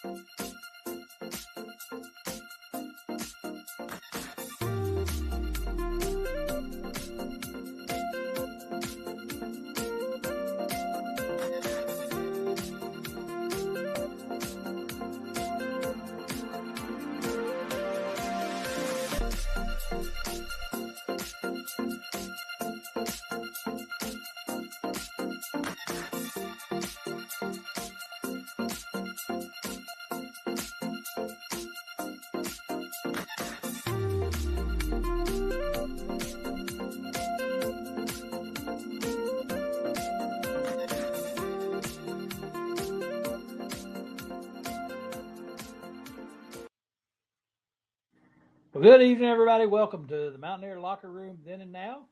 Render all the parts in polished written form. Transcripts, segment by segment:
Well, good evening, everybody. Welcome to the Mountaineer Locker Room Then and Now.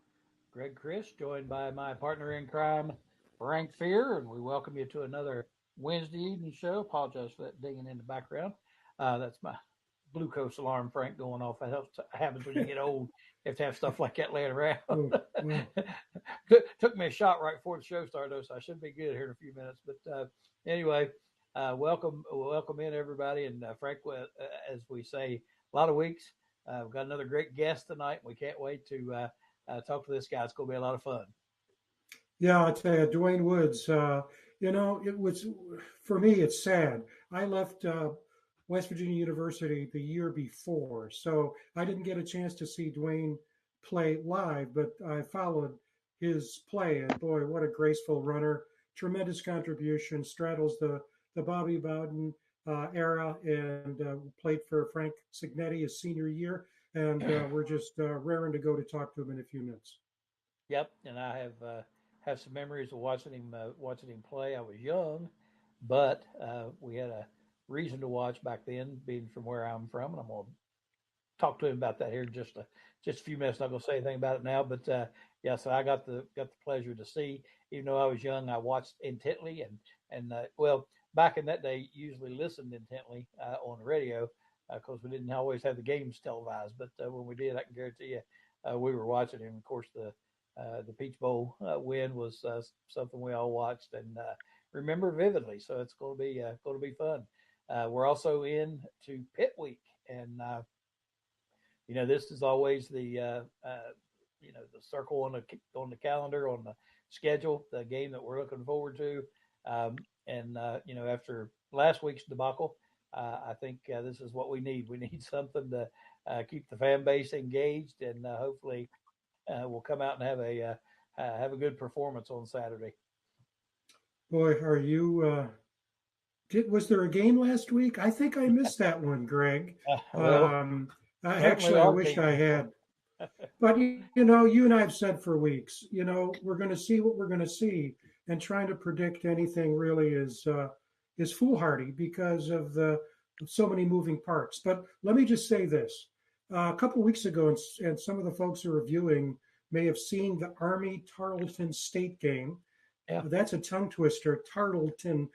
Greg Chris, joined by my partner in crime, Frank Fear, and we welcome you to another Wednesday evening show. Apologize for that dinging in the background. That's my glucose alarm, Frank, going off. That happens when you get old. You have to have stuff like that laying around. Took me a shot right before the show started, though, so I should be good here in a few minutes. But anyway, welcome in, everybody. And Frank, as we say, a lot of weeks. We've got another great guest tonight. We can't wait to talk to this guy. It's going to be a lot of fun. Yeah, I'll tell you, Dwayne Woods. It was for me. It's sad. I left West Virginia University the year before, so I didn't get a chance to see Dwayne play live, but I followed his play, and boy, what a graceful runner! Tremendous contribution. Straddles the Bobby Bowden era, and played for Frank Signetti his senior year, and we're just raring to go to talk to him in a few minutes. Yep, and I have some memories of watching him play. I was young, but we had a reason to watch back then, being from where I'm from, and I'm going to talk to him about that here in just a few minutes. Not going to say anything about it now, but yeah. So I got the pleasure to see. Even though I was young, I watched intently, and well, back in that day, usually listened intently on the radio because we didn't always have the games televised. But when we did, I can guarantee you, we were watching him. Of course, the Peach Bowl win was something we all watched and remember vividly. So it's going to be fun. We're also in to Pit Week, and this is always the the circle on the calendar, on the schedule, the game that we're looking forward to. And after last week's debacle, I think this is what we need. We need something to keep the fan base engaged, and hopefully we'll come out and have a good performance on Saturday. Boy, are you? Was there a game last week? I think I missed that one, Greg. Well, I wish I had. But you and I have said for weeks, we're going to see what we're going to see, and trying to predict anything really is foolhardy because of so many moving parts. But let me just say this: a couple of weeks ago, and some of the folks who are viewing may have seen the Army Tarleton State game. yeah. That's a tongue twister. Tarleton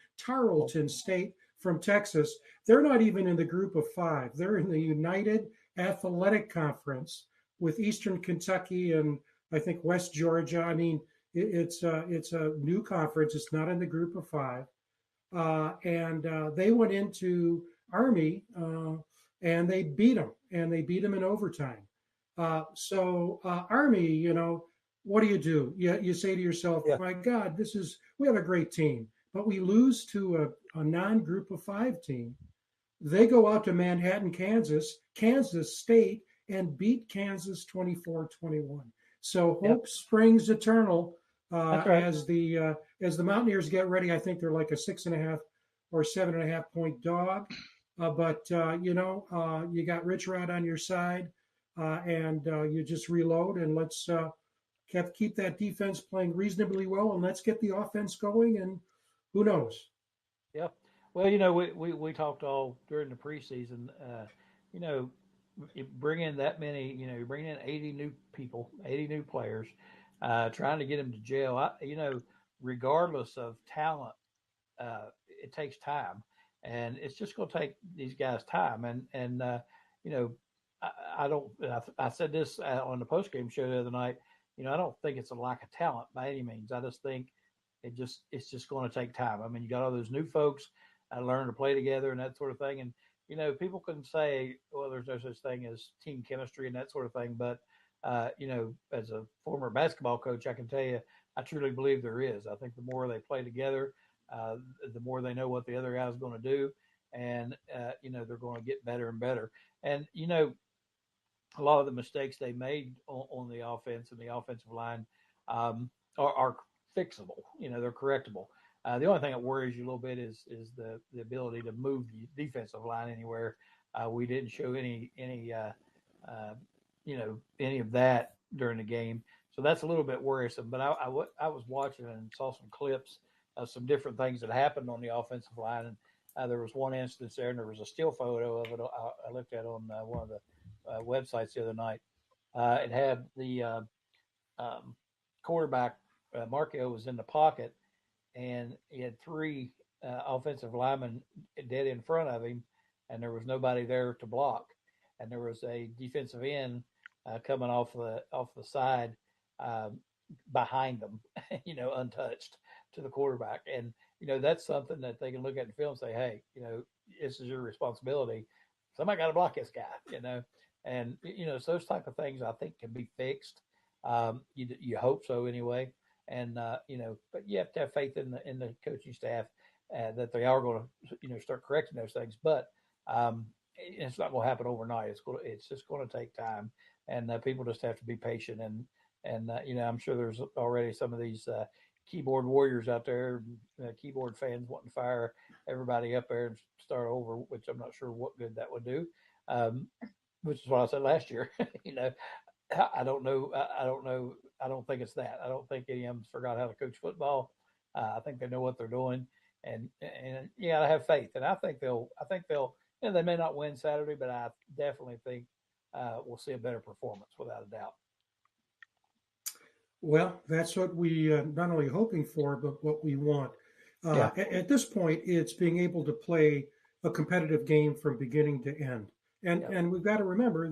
State from Texas. They're not even in the group of five. They're in the United Athletic Conference with Eastern Kentucky and I think West Georgia. I mean, it's a new conference. It's not in the group of five. And they went into Army and they beat them, and they beat them in overtime. So Army, what do? You say to yourself, Yeah. my God, we have a great team, but we lose to a non-group of five team. They go out to Manhattan, Kansas State, and beat Kansas 24-21. So Yep. hope springs eternal That's right. as the Mountaineers get ready. I think they're like a 6.5 or 7.5 point dog. But you got Rich Rod on your side, and you just reload, and let's keep that defense playing reasonably well, and let's get the offense going. And who knows? Yeah. Well, we talked all during the preseason. You know, you bring in that many. You bring in 80 new people, 80 new players, trying to get them to jail. Regardless of talent, it takes time, and it's just going to take these guys time. And you know, I don't. I said this on the post game show the other night. I don't think it's a lack of talent by any means. I just think it's just going to take time. I mean, you got all those new folks learn to play together and that sort of thing. And people can say, well, there's no such thing as team chemistry and that sort of thing, but as a former basketball coach, I can tell you, I truly believe there is. I think the more they play together, uh, the more they know what the other guy's going to do, and they're going to get better and better. And a lot of the mistakes they made on the offense and the offensive line are fixable. They're correctable. The only thing that worries you a little bit is the ability to move the defensive line anywhere. We didn't show any of that during the game, so that's a little bit worrisome. But I was watching and saw some clips of some different things that happened on the offensive line, and there was one instance there, and there was a still photo of it. I looked at on one of the websites the other night. It had the quarterback, Marco, was in the pocket, and he had three offensive linemen dead in front of him, and there was nobody there to block. And there was a defensive end coming off the side um, behind them, untouched to the quarterback. And that's something that they can look at in film and say, hey, this is your responsibility. Somebody got to block this guy, and so those type of things I think can be fixed. You hope so anyway, and but you have to have faith in the coaching staff that they are going to start correcting those things. But it's not going to happen overnight. It's just going to take time, and people just have to be patient. And I'm sure there's already some of these keyboard warriors out there, keyboard fans wanting to fire everybody up there and start over, which I'm not sure what good that would do. Um, which is what I said last year. you know, I don't know. I don't know. I don't think it's that. I don't think any of them forgot how to coach football. I think they know what they're doing, and yeah, I have faith, and I think they'll. I think they'll. They may not win Saturday, but I definitely think we'll see a better performance without a doubt. Well, that's what we not only hoping for, but what we want. Yeah, At this point, it's being able to play a competitive game from beginning to end, and yeah, and we've got to remember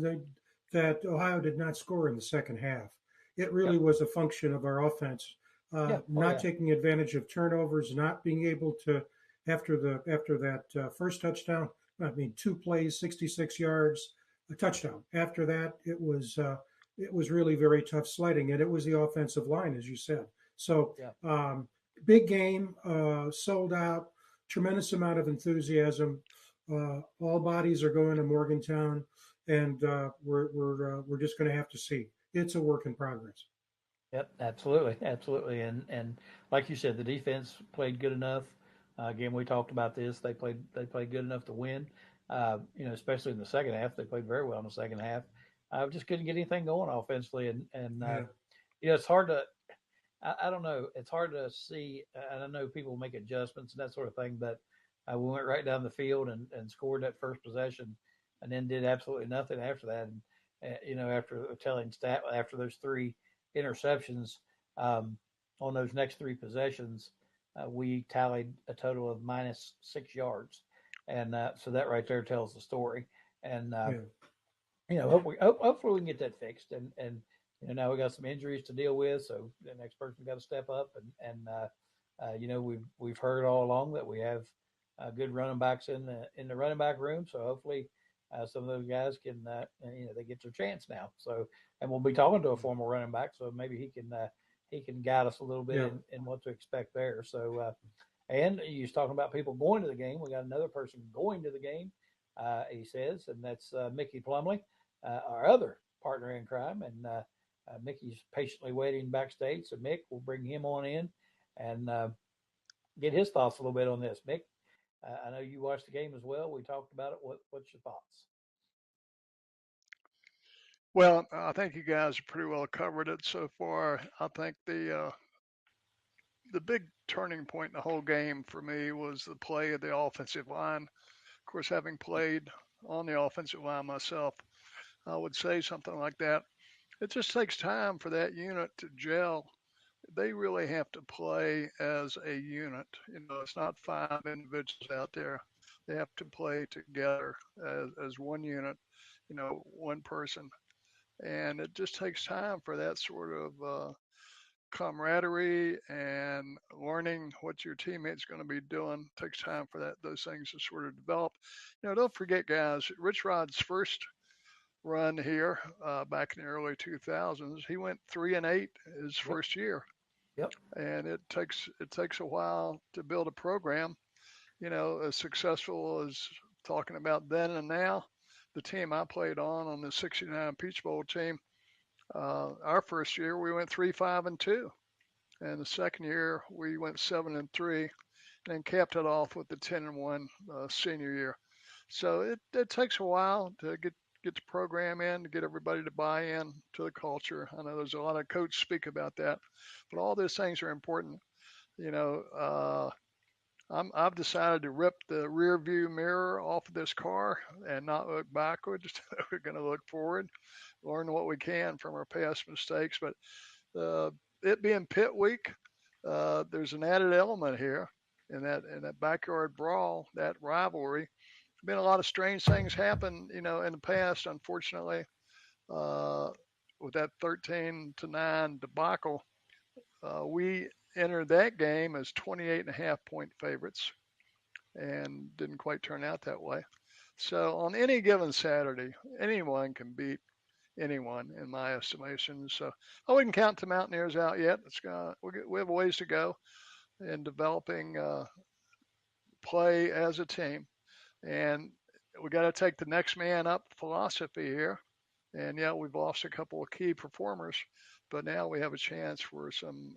that Ohio did not score in the second half. It really yep, was a function of our offense yeah, oh not yeah, taking advantage of turnovers, not being able to after that first touchdown. I mean, two plays, 66 yards, a touchdown. After that, it was really very tough sledding, and it was the offensive line, as you said. So yeah. big game, sold out, tremendous amount of enthusiasm. All bodies are going to Morgantown, and we're just going to have to see. It's a work in progress. Yep, absolutely, absolutely, and like you said, the defense played good enough. Again, we talked about this. They played good enough to win. Especially in the second half, they played very well in the second half. Just couldn't get anything going offensively, and Yeah. it's hard to. I don't know. It's hard to see. And I know people make adjustments and that sort of thing, but we went right down the field and scored that first possession, and then did absolutely nothing after that. And after a telling stat, after those three interceptions um, on those next three possessions, we tallied a total of -6 yards, and so that right there tells the story. And Yeah. hopefully we can get that fixed. And now we got some injuries to deal with, so the next person got to step up. And we've heard all along that we have good running backs in the running back room. So hopefully some of those guys can they get their chance now. So and we'll be talking to a former running back, so maybe he can guide us a little bit Yeah. in what to expect there. So and you was talking about people going to the game. We got another person going to the game. He says, and that's Mickey Plumley, our other partner in crime, and Mickey's patiently waiting backstage. So Mick, we'll bring him on in and get his thoughts a little bit on this. Mick, I know you watched the game as well. We talked about it. What's your thoughts? Well, I think you guys pretty well covered it so far. I think the big turning point in the whole game for me was the play of the offensive line. Of course, having played on the offensive line myself, I would say something like that. It just takes time for that unit to gel. They really have to play as a unit. It's not five individuals out there. They have to play together as one unit, one person. And it just takes time for that sort of camaraderie and learning what your teammates going to be doing takes time for those things to sort of develop. Don't forget, guys, Rich Rod's first run here back in the early 2000s, he went 3-8 his Yep. first year, Yep. and it takes a while to build a program. As successful as talking about then and now. The team I played on the '69 Peach Bowl team, our first year we went 3-5-2, and the second year we went 7-3, and capped it off with the 10-1 senior year. So it takes a while to get the program in, to get everybody to buy in to the culture. I know there's a lot of coaches speak about that, but all those things are important. You know, I've decided to rip the rear view mirror off of this car and not look backwards. We're going to look forward, learn what we can from our past mistakes. But uh, it being pit week, there's an added element here in that backyard brawl, that rivalry. Been a lot of strange things happen, in the past. Unfortunately, uh, with that 13-9 debacle, we entered that game as 28.5 point favorites and didn't quite turn out that way. So on any given Saturday, anyone can beat anyone in my estimation. So I wouldn't count the Mountaineers out yet. We have a ways to go in developing play as a team, and we got to take the next man up philosophy here. And yeah, we've lost a couple of key performers, but now we have a chance for some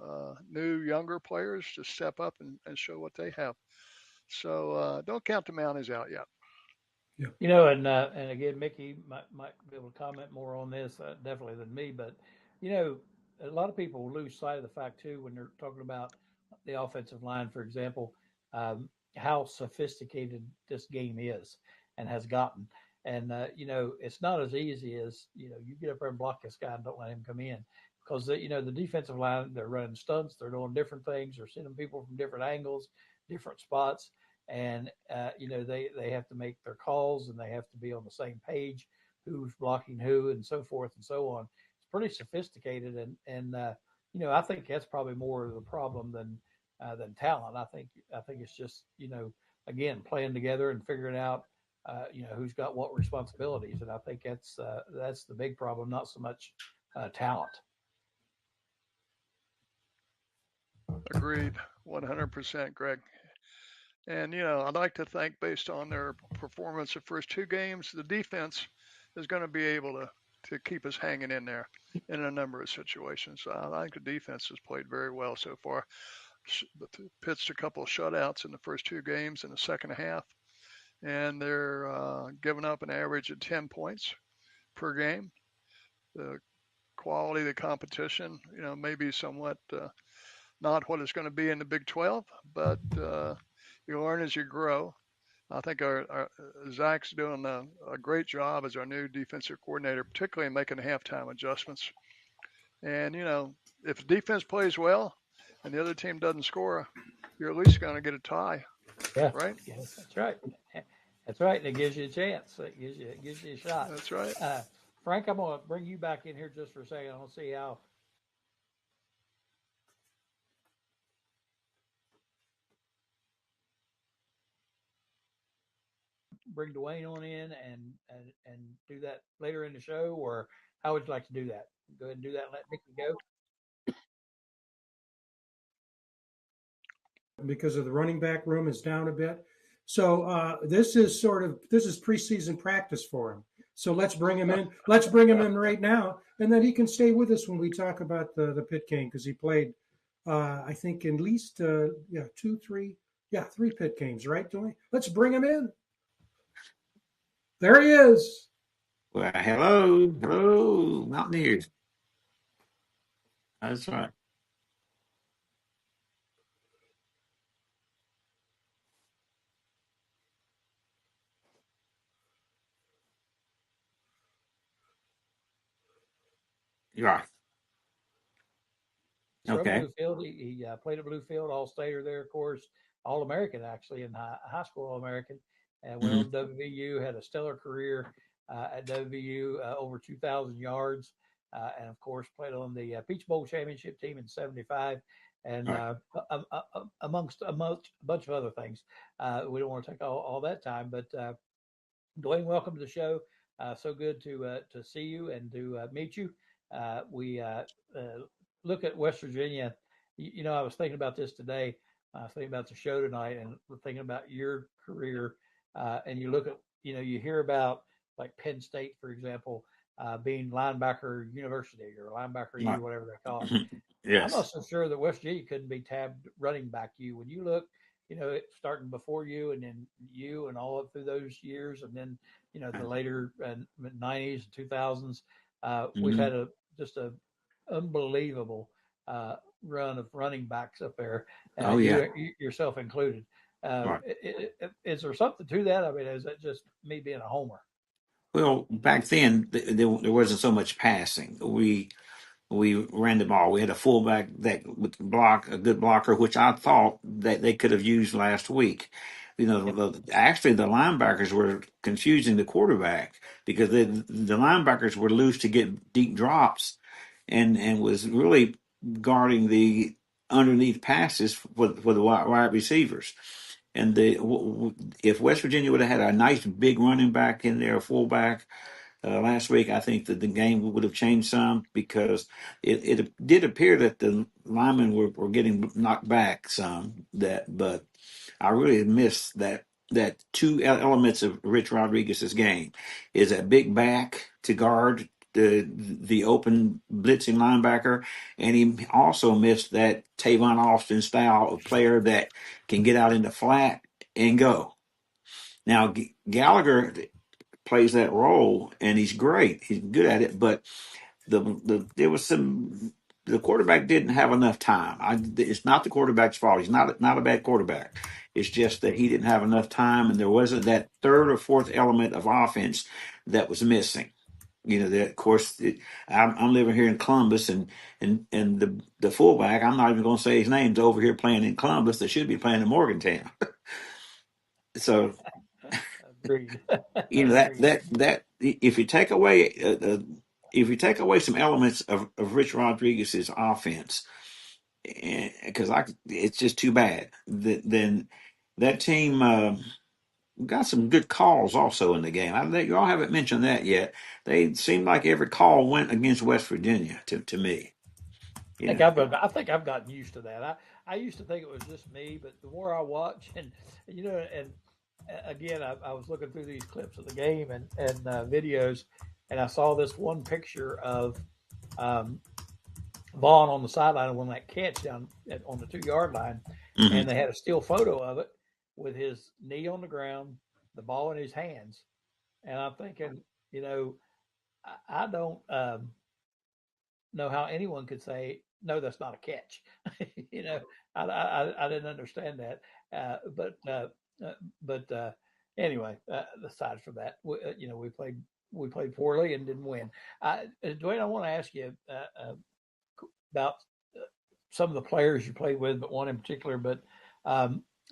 new, younger players to step up and show what they have. So don't count the Mounties out yet. And again, Mickey might be able to comment more on this definitely than me, but a lot of people lose sight of the fact too when they're talking about the offensive line, for example, how sophisticated this game is and has gotten. And it's not as easy as you get up there and block this guy and don't let him come in because the defensive line, they're running stunts, they're doing different things, they're sending people from different angles, different spots, and they have to make their calls and they have to be on the same page, who's blocking who, and so forth and so on. It's pretty sophisticated, and I think that's probably more of the problem than talent. I think it's just again playing together and figuring out who's got what responsibilities, and I think that's the big problem, not so much talent. Agreed, 100%, Greg. And I'd like to think, based on their performance the first two games, the defense is going to be able to keep us hanging in there in a number of situations. I think the defense has played very well so far. Pitched a couple of shutouts in the first two games in the second half, and they're giving up an average of 10 points per game. The quality of the competition, may be somewhat not what it's going to be in the Big 12, but you learn as you grow. I think our Zach's doing a great job as our new defensive coordinator, particularly in making halftime adjustments. And if the defense plays well and the other team doesn't score, you're at least going to get a tie, Yeah, right? yes, that's right. That's right, and it gives you a chance. It gives you a shot. That's right. Frank, I'm going to bring you back in here just for a second. I want to see how. Bring Dwayne on in and do that later in the show, or how would you like to do that? Go ahead and do that and let Mickey go. Because of the running back room is down a bit. So this is preseason practice for him. So let's bring him in. Let's bring him in right now, and then he can stay with us when we talk about the pit game because he played, I think, at least three pit games, right, Dwayne? Let's bring him in. There he is. Well, hello, Mountaineers. That's right. You're right. Okay. Bluefield. He played at Bluefield, All-Stater there, of course, All-American actually in high school, All-American. And went on to WVU, had a stellar career at WVU, over 2,000 yards. and of course played on the Peach Bowl championship team in '75, and Right. amongst a bunch of other things. We don't want to take all that time, but Dwayne, welcome to the show. So good to see you and to meet you. We look at West Virginia. I was thinking about this today. I was thinking about the show tonight, and thinking about your career. And you look at, you hear about like Penn State, for example, being linebacker university or linebacker U, Right. whatever they call it. I'm not Yes. so sure that West Virginia couldn't be tabbed running back you. When you look, starting before you and then you and all up through those years, and then the later '90s and 2000s, we've Hmm. had just a unbelievable run of running backs up there, Oh yeah. you yourself included. Right. Is there something to that? I mean, is that just me being a homer? Well, back then there wasn't so much passing. We ran the ball. We had a fullback that would block, a good blocker, which I thought that they could have used last week. Yep. Actually, the linebackers were confusing the quarterback because the linebackers were loose to get deep drops, and was really guarding the underneath passes for the wide receivers. And if West Virginia would have had a nice big running back in there, a fullback last week, I think that the game would have changed some because it did appear that the linemen were getting knocked back some. But I really missed that two elements of Rich Rodriguez's game is a big back to guard the open blitzing linebacker, and he also missed that Tavon Austin style of player that can get out in the flat and go. Now Gallagher plays that role, and he's great. He's good at it, but there was some. The quarterback didn't have enough time. It's not the quarterback's fault. He's not a bad quarterback. It's just that he didn't have enough time, and there wasn't that third or fourth element of offense that was missing. That of course I'm living here in Columbus, and the fullback. I'm not even going to say his name's over here playing in Columbus. They should be playing in Morgantown. So Agreed. that Agreed. if you take away some elements of Rich Rodriguez's offense, because it's just too bad. Then that team got some good calls also in the game. Y'all haven't mentioned that yet. They seemed like every call went against West Virginia to me. You know, I think I've gotten used to that. I used to think it was just me, but the more I watch, and again, I was looking through these clips of the game and videos, and I saw this one picture of um, Vaughn on the sideline when that catch on the 2 yard line, hmm and they had a still photo of it with his knee on the ground, the ball in his hands, and I'm thinking, you know, I don't know how anyone could say no, that's not a catch. you know, I didn't understand that, uh, but anyway, aside from that, we played poorly and didn't win. Dwayne, I want to ask you about some of the players you played with, but one in particular. But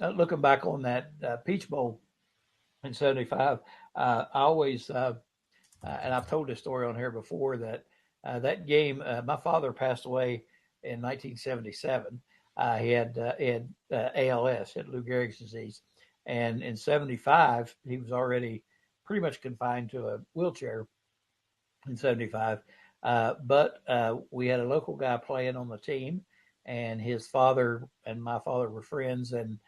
looking back on that Peach Bowl in '75, I always and I've told this story on here before that that game. My father passed away in 1977. He had ALS, had Lou Gehrig's disease, and in '75 he was already pretty much confined to a wheelchair in '75. But we had a local guy playing on the team, and his father and my father were friends, and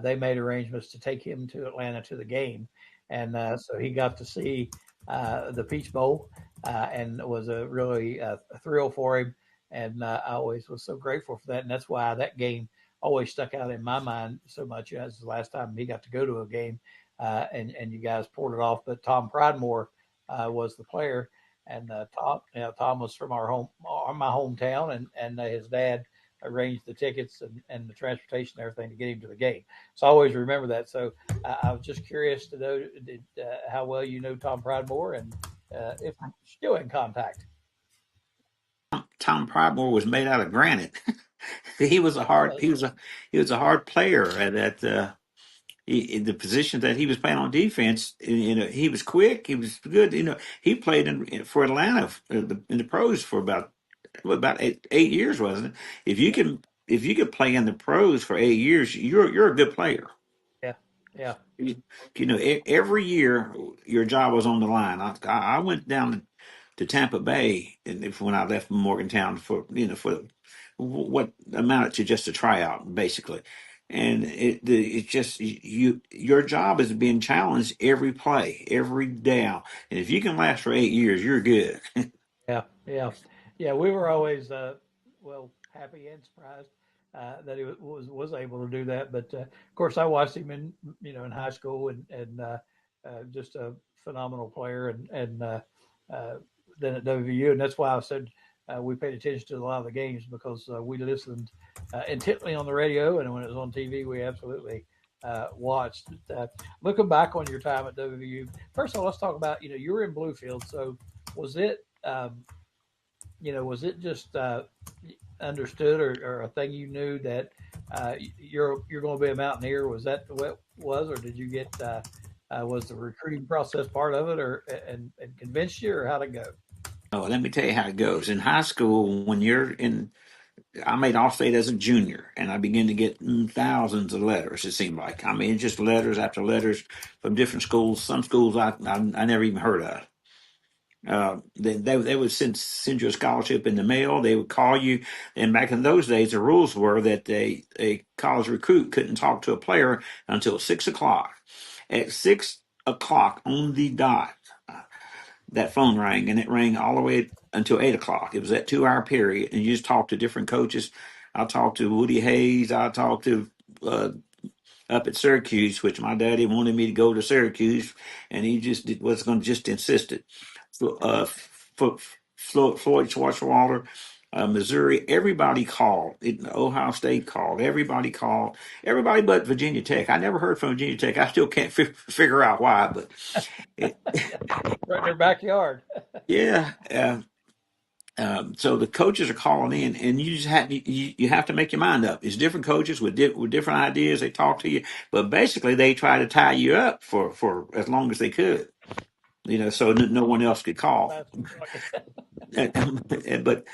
they made arrangements to take him to Atlanta to the game, and so he got to see the Peach Bowl, and it was a really a thrill for him. And I always was so grateful for that, and that's why that game always stuck out in my mind so much. As the last time he got to go to a game, and you guys pulled it off. But Tom Pridemore was the player, and Tom was from my hometown, and his dad arranged the tickets and the transportation and everything to get him to the game. So I always remember that. So I was just curious to know how well you know Tom Pridemore and if you're still in contact. Tom Pridemore was made out of granite. he was a He hard was. he was a hard player at that. The position that he was playing on defense, he was quick. He was good. He played for Atlanta in the pros for about 8 years, wasn't it? If you could play in the pros for 8 years, you're a good player. Yeah, yeah, Every year your job was on the line. I went down to Tampa Bay, and when I left Morgantown for what amounted to just a tryout, basically. And it's just your job is being challenged every play, every down, and if you can last for 8 years, you're good. yeah, yeah, yeah. We were always well happy and surprised that he was able to do that. But of course, I watched him in high school and just a phenomenal player and uh, then at WVU, and that's why I said we paid attention to a lot of the games because we listened intently on the radio, and when it was on TV, we absolutely watched. Looking back on your time at WVU, first of all, let's talk about you were in Bluefield, so was it was it just understood or a thing you knew that you're going to be a Mountaineer? Was that what it was, or did you get was the recruiting process part of it, or and convinced you, or how'd it go? Oh, let me tell you how it goes. In high school, I made All-State as a junior, and I began to get thousands of letters. It seemed like, I mean, just letters after letters from different schools. Some schools I never even heard of. They would send you a scholarship in the mail. They would call you, and back in those days, the rules were that a college recruit couldn't talk to a player until 6 o'clock. At 6 o'clock on the dot, that phone rang, and it rang all the way until 8 o'clock. It was that 2 hour period, and you just talked to different coaches. I talked to Woody Hayes. I talked to uh, up at Syracuse, which my daddy wanted me to go to Syracuse, and he just was going to just insist it. Floyd Schwartzwalder, Missouri, everybody called. Ohio State called. Everybody called. Everybody but Virginia Tech. I never heard from Virginia Tech. I still can't figure out why, but it, Right in their backyard. yeah. So the coaches are calling in, and you have to make your mind up. It's different coaches with different ideas. They talk to you, but basically they try to tie you up for as long as they could. So no one else could call. That's right.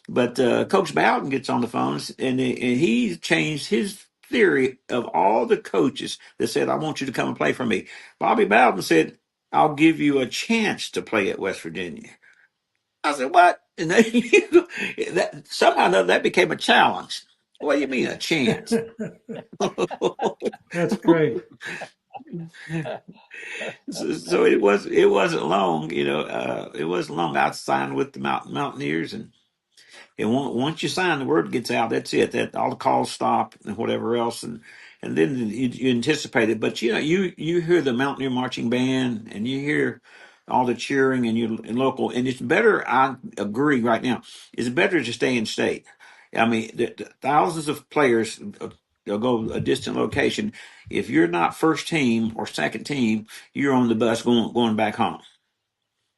but Coach Bowden gets on the phones, and he changed his theory of all the coaches that said, "I want you to come and play for me." Bobby Bowden said, "I'll give you a chance to play at West Virginia." I said, "What?" And then, somehow that became a challenge. What do you mean a chance? That's great. So it wasn't long, it wasn't long. I signed with the Mountaineers, and once you sign, the word gets out. That's it. That all the calls stop and whatever else, and then you anticipate it. But you hear the Mountaineer marching band, and you hear all the cheering, and you and local. And it's better. I agree. Right now, it's better to stay in state. I mean, the thousands of players. They'll go a distant location. If you're not first team or second team, you're on the bus going back home.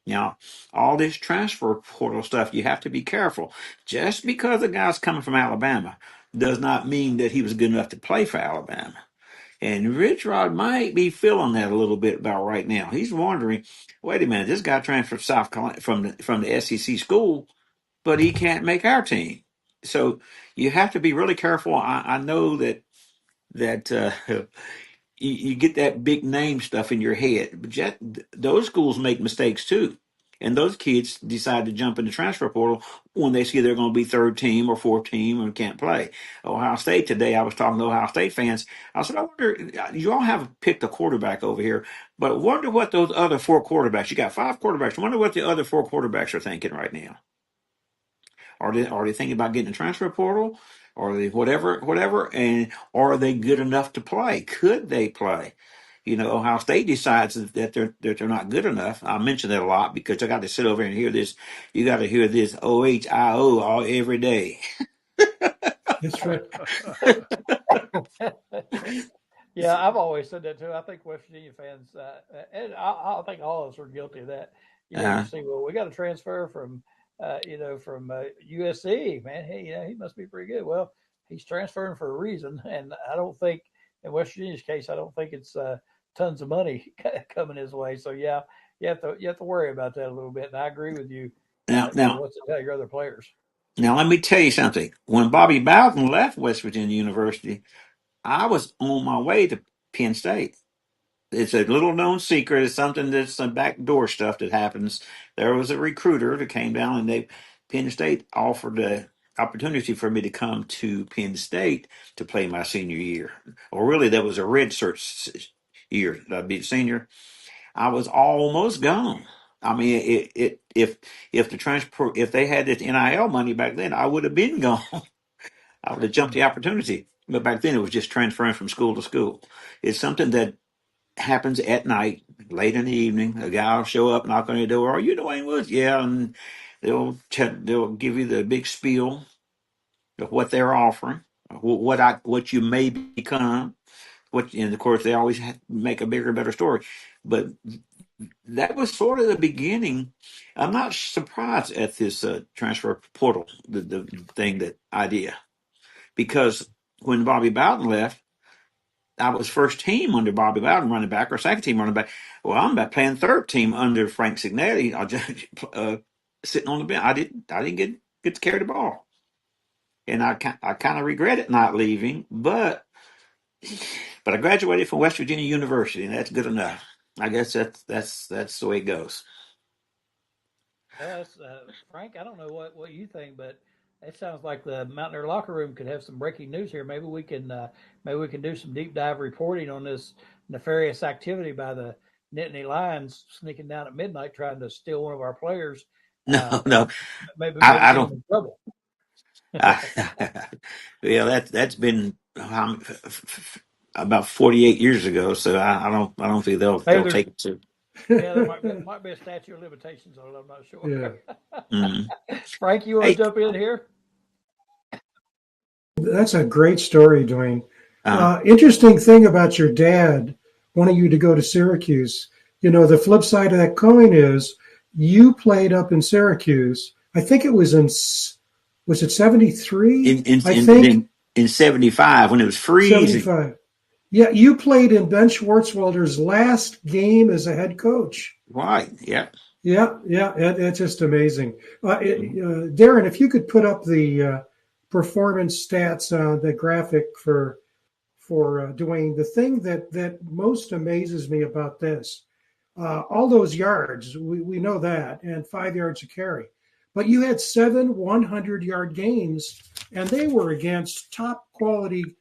Now, all this transfer portal stuff, you have to be careful. Just because a guy's coming from Alabama does not mean that he was good enough to play for Alabama. And Rich Rod might be feeling that a little bit about right now. He's wondering, wait a minute, this guy transferred South Carolina from the SEC school, but he can't make our team. So you have to be really careful. I know that you get that big name stuff in your head. But those schools make mistakes too. And those kids decide to jump in the transfer portal when they see they're going to be third team or fourth team and can't play. Ohio State today, I was talking to Ohio State fans. I said, I wonder, you all have picked a quarterback over here, but wonder what those other four quarterbacks, you got five quarterbacks, wonder what the other four quarterbacks are thinking right now. Are they thinking about getting a transfer portal? Or are they whatever? And are they good enough to play? Could they play? Ohio State decides that they're not good enough. I mention that a lot because I got to sit over and hear this. You got to hear this OHIO all every day. That's right. Yeah, I've always said that too. I think West Virginia fans, and I think all of us are guilty of that. You Uh, see, well, we got to transfer from, from USC, man. Hey, he must be pretty good. Well, he's transferring for a reason, and I don't think in West Virginia's case, I don't think it's tons of money coming his way. So yeah, you have to worry about that a little bit. And I agree with you. Now, now, What's to tell your other players? now, let me tell you something. When Bobby Bowden left West Virginia University, I was on my way to Penn State. It's a little known secret. It's something that's some backdoor stuff that happens. There was a recruiter that came down, and Penn State offered the opportunity for me to come to Penn State to play my senior year. Or really, that was a red shirt year. I'd be a senior. I was almost gone. I mean, if the transfer if they had this NIL money back then, I would have been gone. I would have jumped the opportunity. But back then, it was just transferring from school to school. It's something that happens at night, late in the evening. A guy will show up, knock on your door. Are you Dwayne Woods? Yeah, and they'll give you the big spiel of what they're offering, what you may become. And of course they always make a bigger, better story. But that was sort of the beginning. I'm not surprised at this transfer portal, the thing, that idea, because when Bobby Bowden left, I was first team under Bobby Bowden, running back, or second team running back. Well, I'm about playing third team under Frank Signetti. I just sitting on the bench. I didn't get to carry the ball, and I kind of regretted not leaving, but I graduated from West Virginia University, and that's good enough. I guess that's the way it goes. Well, Frank. I don't know what you think, but it sounds like the Mountaineer locker room could have some breaking news here. Maybe we can do some deep dive reporting on this nefarious activity by the Nittany Lions sneaking down at midnight trying to steal one of our players. No, And no, maybe I get him don't. in trouble. I, yeah, that's been about 48 years ago, so I don't think Maybe they'll there's take it to. yeah, there might be a statute of limitations on it. I'm not Yeah, sure. Mm. Frank, you want Hey, to jump in here? that's a great story, Dwayne. uh, Interesting thing about your dad wanting you to go to Syracuse. The flip side of that coin is you played up in Syracuse. I think it was was it 73? in in I in think in '75 when it was freezing, 75. Yeah, you played in Ben Schwartzwelder's last game as a head coach. right? Yeah. Yeah, yeah, it's just amazing. Mhm. Darren, if you could put up the performance stats, the graphic for Dwayne, the thing that most amazes me about this, all those yards, we know that, and 5 yards a carry, but you had 7 100-yard games, and they were against top quality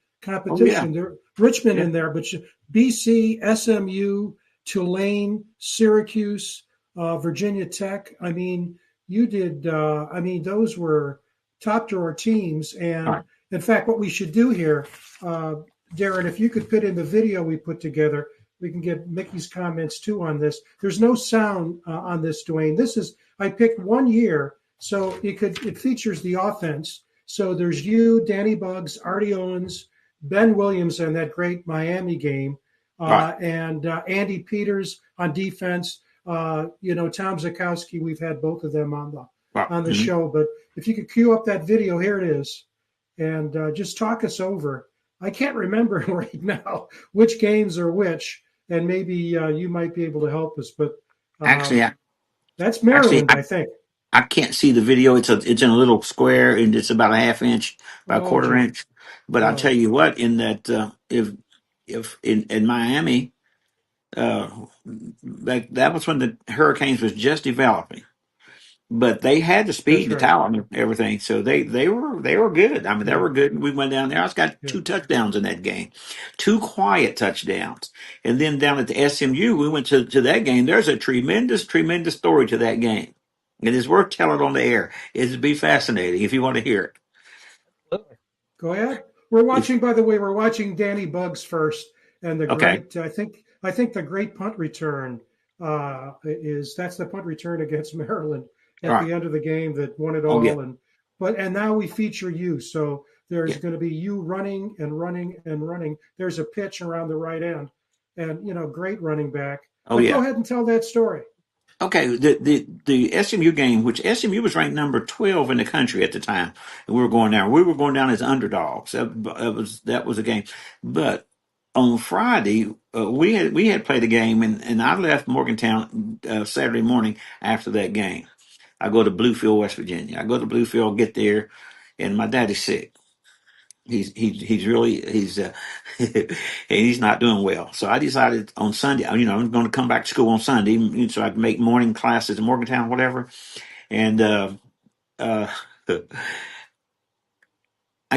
Oh yeah, competition. There, Richmond yeah. in there, but BC, SMU, Tulane, Syracuse, Virginia Tech. I mean, you did. I mean, those were top drawer teams, All and right. in fact, what we should do here, uh, Darren, if you could put in the video we put together, we can get Mickey's comments too on this. There's no sound on this, Dwayne. This is I picked one year, so it features the offense. So there's you, Danny Buggs, Artie Owens, Ben Williams on that great Miami game, Right. and Andy Peters on defense. Tom Zakowski. We've had both of them Right. on the Mhm. show. But if you could cue up that video, here it is, and just talk us over. I can't remember right now which games are which, and maybe you might be able to help us. But Actually, um, that's actually, Maryland, I think. I can't see the video. It's in a little square, and it's about a half inch by a Oh, quarter gee. inch. But I'll tell Oh, you what, in that if in Miami, uh, that was when the Hurricanes was just developing. But they had the that's speed, the right. talent, and everything. So they were good. I mean, they Yeah, were good. We went down there. I got yeah. 2 touchdowns in that game, 2 quiet touchdowns. And then down at the SMU, we went to that game. There's a tremendous story to that game. It is worth telling on the air. It'd be fascinating if you want to hear it. Absolutely. Go ahead. We're If watching, by the way, we're watching Danny Buggs first, and the okay, great. I think the great punt return that's the punt return against Maryland all at right. the end of the game that won it Oh yeah, all. And now we feature you, so there's yeah. going to be you running and running and running. There's a pitch around the right end, and great running back. Oh But go yeah. ahead and tell that story. Okay, the SMU game, which SMU was ranked number 12 in the country at the time, and we were going down. We were going down as underdogs. That was a game, but on Friday, we had played a game, and I left Morgantown Saturday morning after that game. I go to Bluefield, West Virginia. I go to Bluefield, get there, and my daddy's sick. He's really and he's not doing well. So I decided on Sunday, I'm going to come back to school on Sunday, so I can make morning classes in Morgantown, whatever. And uh, I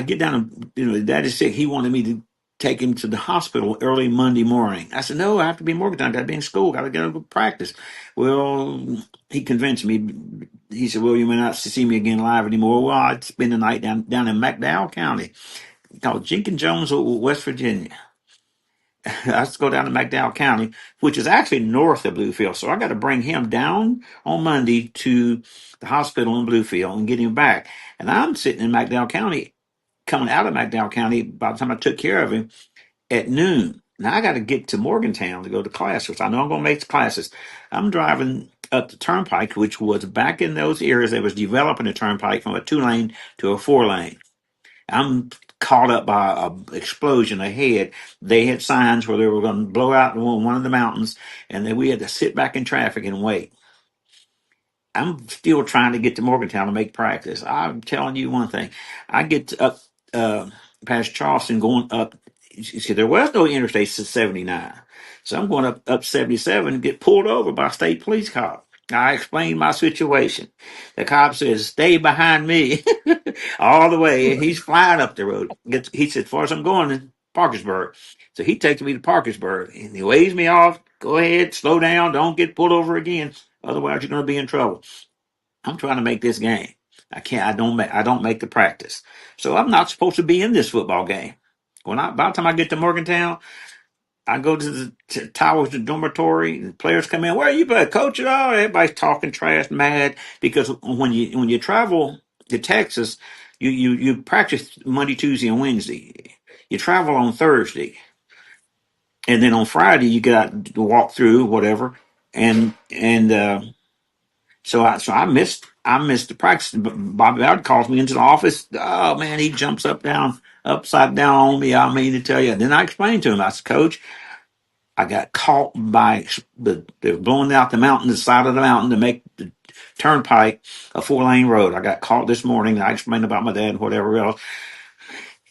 get down, Dad is sick. He wanted me to take him to the hospital early Monday morning. I said, no, I have to be in Morgantown. Got to be in school. Got to go to practice. Well, he convinced me. He said, well, you may not see me again live anymore. Well, I'd spend the night down in McDowell County, called Jenkins Jones, West Virginia. I have to go down to McDowell County, which is actually north of Bluefield. So I got to bring him down on Monday to the hospital in Bluefield and get him back. And I'm sitting in McDowell County, coming out of McDowell County by the time I took care of him at noon. Now I got to get to Morgantown to go to class, which I know I'm going to make the classes. I'm driving up the turnpike, which was back in those areas that was developing the turnpike from a 2-lane to a 4-lane. I'm caught up by an explosion ahead. They had signs where they were going to blow out one of the mountains, and then we had to sit back in traffic and wait. I'm still trying to get to Morgantown to make practice. I'm telling you one thing. I get up past Charleston, going up. You see, there was no Interstate 79. So I'm going up 77 and get pulled over by a state police cop. I explained my situation. The cop says, stay behind me all the way. And he's flying up the road. He said, as far as I'm going to Parkersburg. So he takes me to Parkersburg and he waves me off. Go ahead, slow down. Don't get pulled over again. Otherwise, you're going to be in trouble. I'm trying to make this game. I can't. I don't make the practice. So I'm not supposed to be in this football game. By the time I get to Morgantown, I go to the towers, the dormitory. The players come in. Where are you, bud? Coach at all? Everybody's talking trash, mad because when you travel to Texas, you practice Monday, Tuesday, and Wednesday. You travel on Thursday, and then on Friday you get out to walk through whatever, and so I missed the practice. Bobby Bowden calls me into the office. Oh man, he jumps upside down on me. I mean to tell you. And then I explained to him. I said, Coach, I got caught by they're blowing out the side of the mountain to make the turnpike a 4-lane road. I got caught this morning. I explained about my dad and whatever else,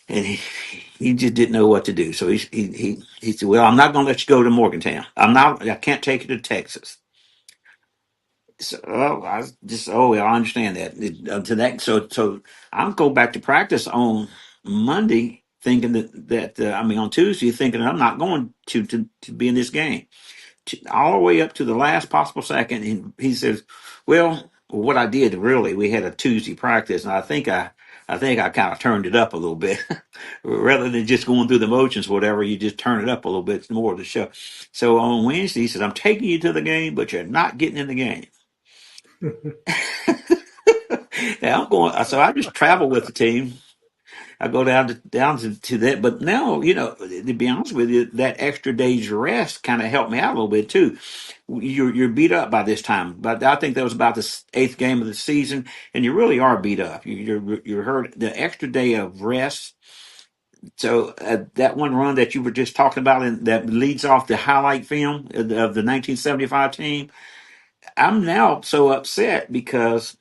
and he just didn't know what to do. So he said, well, I'm not going to let you go to Morgantown. I can't take you to Texas. So well, I understand that. So I'll go back to practice on Monday, thinking on Tuesday, thinking I'm not going to be in this game, all the way up to the last possible second. And he says, "Well, what I did really, we had a Tuesday practice, and I think I kind of turned it up a little bit, rather than just going through the motions, whatever. You just turn it up a little bit more to show." So on Wednesday, he says, "I'm taking you to the game, but you're not getting in the game." Now I'm going. So I just travel with the team. I go down to that. But now, to be honest with you, that extra day's rest kind of helped me out a little bit too. You're beat up by this time, but I think that was about the eighth game of the season, and you really are beat up. You're hurt. The extra day of rest. So that one run that you were just talking about, and that leads off the highlight film of the 1975 team. I'm now so upset because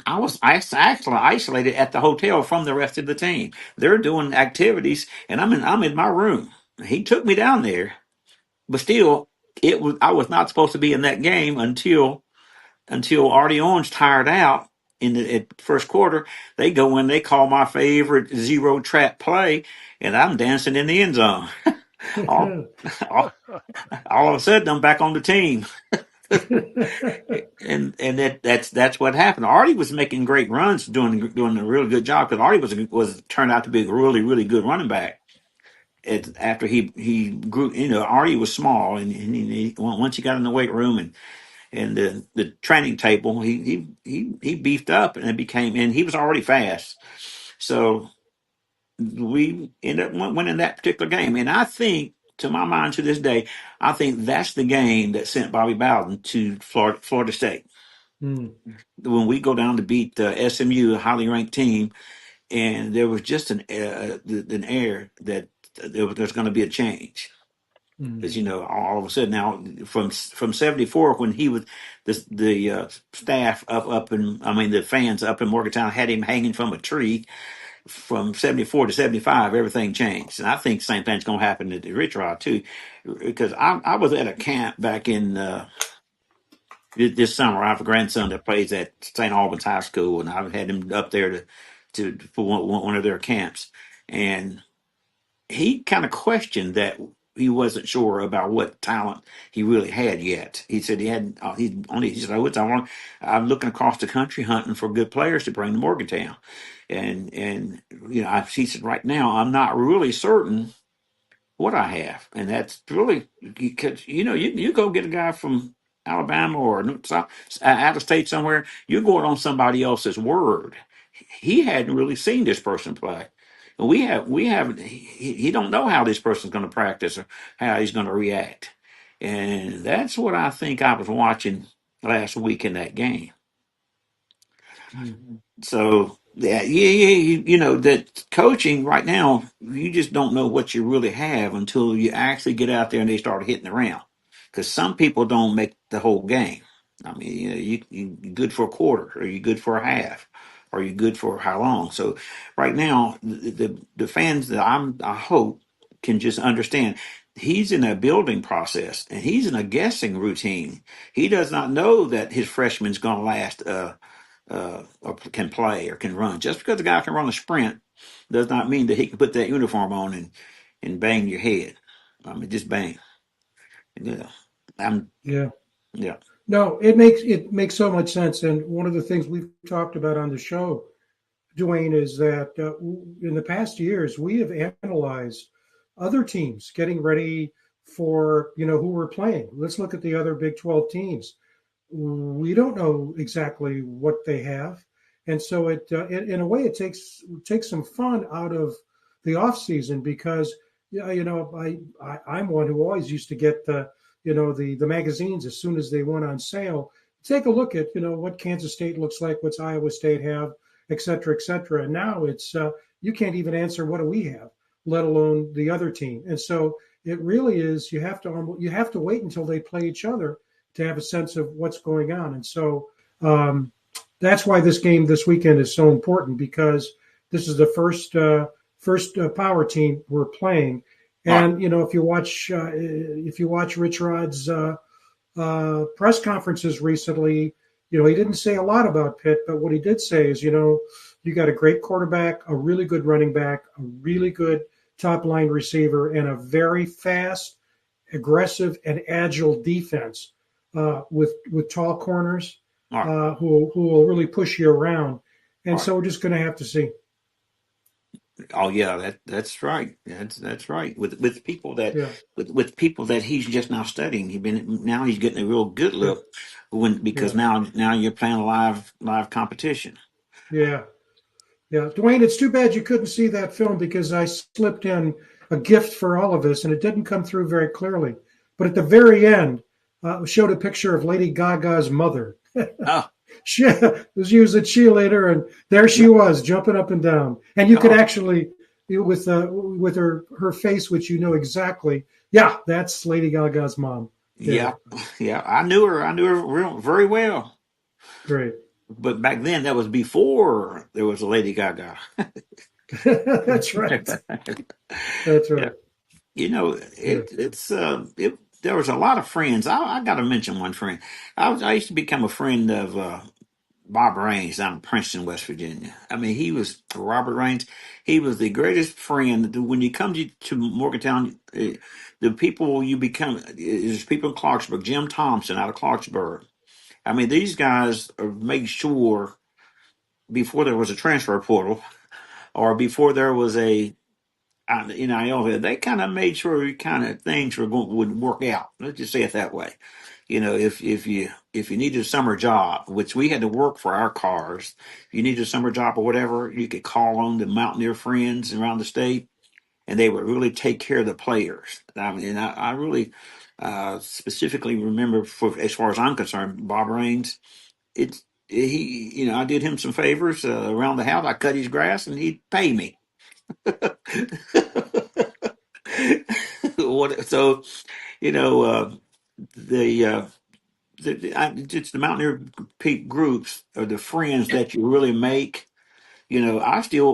I was actually isolated at the hotel from the rest of the team. They're doing activities, and I'm in my room. He took me down there, but still, I was not supposed to be in that game until Artie Orange tired out at the first quarter. They go in, they call my favorite zero trap play, and I'm dancing in the end zone. all, all, all of a sudden, I'm back on the team. and that's what happened. Artie was making great runs, doing a really good job, because Artie was turned out to be a really really good running back. After he grew, Artie was small, and once he got in the weight room and the training table, he beefed up, and he was already fast. So we ended up winning that particular game, and I think. To my mind, to this day, I think that's the game that sent Bobby Bowden to Florida State. Hmm. When we go down to beat SMU, a highly ranked team, and there was just an air that there's going to be a change. Mm. Because all of a sudden now from '74 when he was the staff up in I mean the fans up in Morgantown had him hanging from a tree. From '74 to '75, everything changed, and I think the same thing's going to happen at the Rich Rod too. Because I was at a camp back in this summer. I have a grandson that plays at St. Albans High School, and I've had him up there to for one of their camps, and he kind of questioned that he wasn't sure about what talent he really had yet. He said he had he said I'm looking across the country hunting for good players to bring to Morgantown, and he said right now I'm not really certain what I have, and that's really because you go get a guy from Alabama or out of state somewhere, you're going on somebody else's word. He hadn't really seen this person play. And we haven't. He don't know how this person's going to practice or how he's going to react, and that's what I think I was watching last week in that game. Mm. So yeah, that coaching right now, you just don't know what you really have until you actually get out there and they start hitting around. Because some people don't make the whole game. I mean, you good for a quarter, or you good for a half, or you good for how long. So right now, the fans that I hope can just understand. He's in a building process and he's in a guessing routine. He does not know that his freshman's going to last. Or can play or can run. Just because a guy can run a sprint does not mean that he can put that uniform on and bang your head. I mean, just bang. Yeah, I'm. Yeah. Yeah, No, it makes so much sense. And one of the things we've talked about on the show, Dwayne, is that in the past years we have analyzed other teams getting ready for who we're playing. Let's look at the other Big 12 teams. We don't know exactly what they have, and so in a way it takes some fun out of the off season because yeah, I'm one who always used to get the magazines as soon as they went on sale. Take a look at what Kansas State looks like, what's Iowa State have, et cetera, et cetera. And now it's you can't even answer what do we have, let alone the other team. And so it really is you have to wait until they play each other to have a sense of what's going on. And so that's why this game this weekend is so important because this is the first power team we're playing. all right. And if you watch Rich Rod's press conferences recently, he didn't say a lot about Pitt, but what he did say is, you got a great quarterback, a really good running back, a really good top line receiver, and a very fast, aggressive, and agile defense with tall corners All right. who will really push you around. All And right. so we're just going to have to see. Oh yeah, that's right. That's right. With people that Yeah, with people that he's just now studying. He's getting a real good yeah, look because yeah, now you're playing a live competition. yeah. Yeah, Dwayne, it's too bad you couldn't see that film because I slipped in a gift for all of us and it didn't come through very clearly. But at the very end, showed a picture of Lady Gaga's mother. Oh, She was a cheerleader, and there she yeah. was jumping up and down. And you could Oh, actually, with her face, which you know exactly. Yeah, that's Lady Gaga's mom. Yeah, yeah, yeah. I knew her. I knew her very well. great. But back then, that was before there was a Lady Gaga. That's right. That's Yeah, right. Yeah. there was a lot of friends. I got to mention one friend. I used to become a friend of Bob Raines down in Princeton, West Virginia. I mean, he was Robert Raines. He was the greatest friend. When you come to Morgantown, the people you become is people in Clarksburg. Jim Thompson out of Clarksburg. I mean, these guys are make sure before there was a transfer portal or before there was a NIL, they kind of made sure kind of things would work out. Let's just say it that way. If you needed a summer job, which we had to work for our cars, if you needed a summer job or whatever, you could call on the Mountaineer friends around the state, and they would really take care of the players. I mean, and I really specifically remember, for as far as I'm concerned, Bob Raines. It's he, I did him some favors around the house. I cut his grass, and he'd pay me. So you know, it's the Mountaineer Peak groups are the friends that you really make.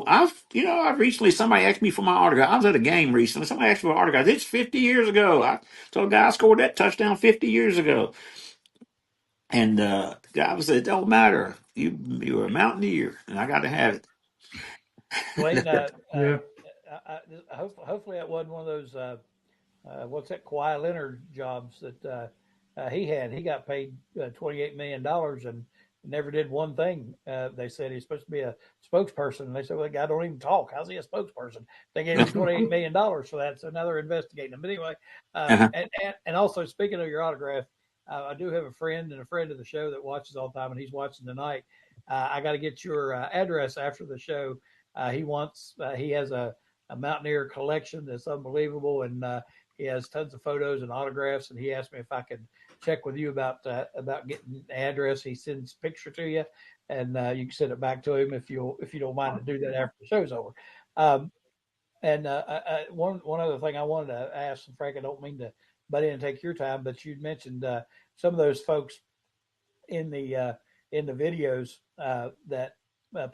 I've recently, somebody asked me for my autograph. I was at a game recently. Somebody asked me for an autograph. It's 50 years ago. I told a guy I scored that touchdown 50 years ago. And the guy said, it don't matter. You were a Mountaineer, and I got to have Dwayne, it. Yeah. hopefully that wasn't one of those what's that Kawhi Leonard jobs that he had. He got paid $28 million and never did one thing. They said he's supposed to be a spokesperson, and they said, "Well, the guy don't even talk. How's he a spokesperson?" They gave him $28 million, so that's another investigating him. But anyway, Uh-huh. and also speaking of your autograph, I do have a friend and a friend of the show that watches all the time, and he's watching tonight. I got to get your address after the show. He has a Mountaineer collection that's unbelievable, and he has tons of photos and autographs, and he asked me if I could check with you about getting the address. He sends a picture to you, and you can send it back to him if you don't mind to do that after the show's over. Um, and one other thing I wanted to ask, and Frank, I don't mean to butt in and take your time, but you mentioned some of those folks in the videos that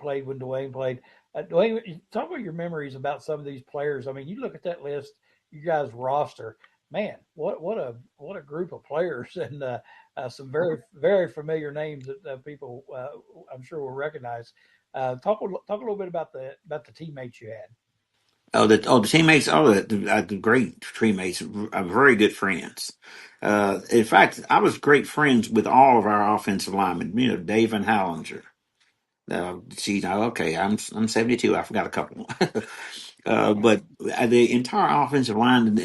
played when Dwayne played. Dwayne, talk about your memories about some of these players. I mean, you look at that list, you guys roster, man, what a group of players, and some very familiar names that people I'm sure will recognize. Talk a little bit about the teammates you had. The teammates, the great teammates, are very good friends. In fact, I was great friends with all of our offensive linemen. Dave and Hallinger. Okay, I'm 72. I forgot a couple. But the entire offensive line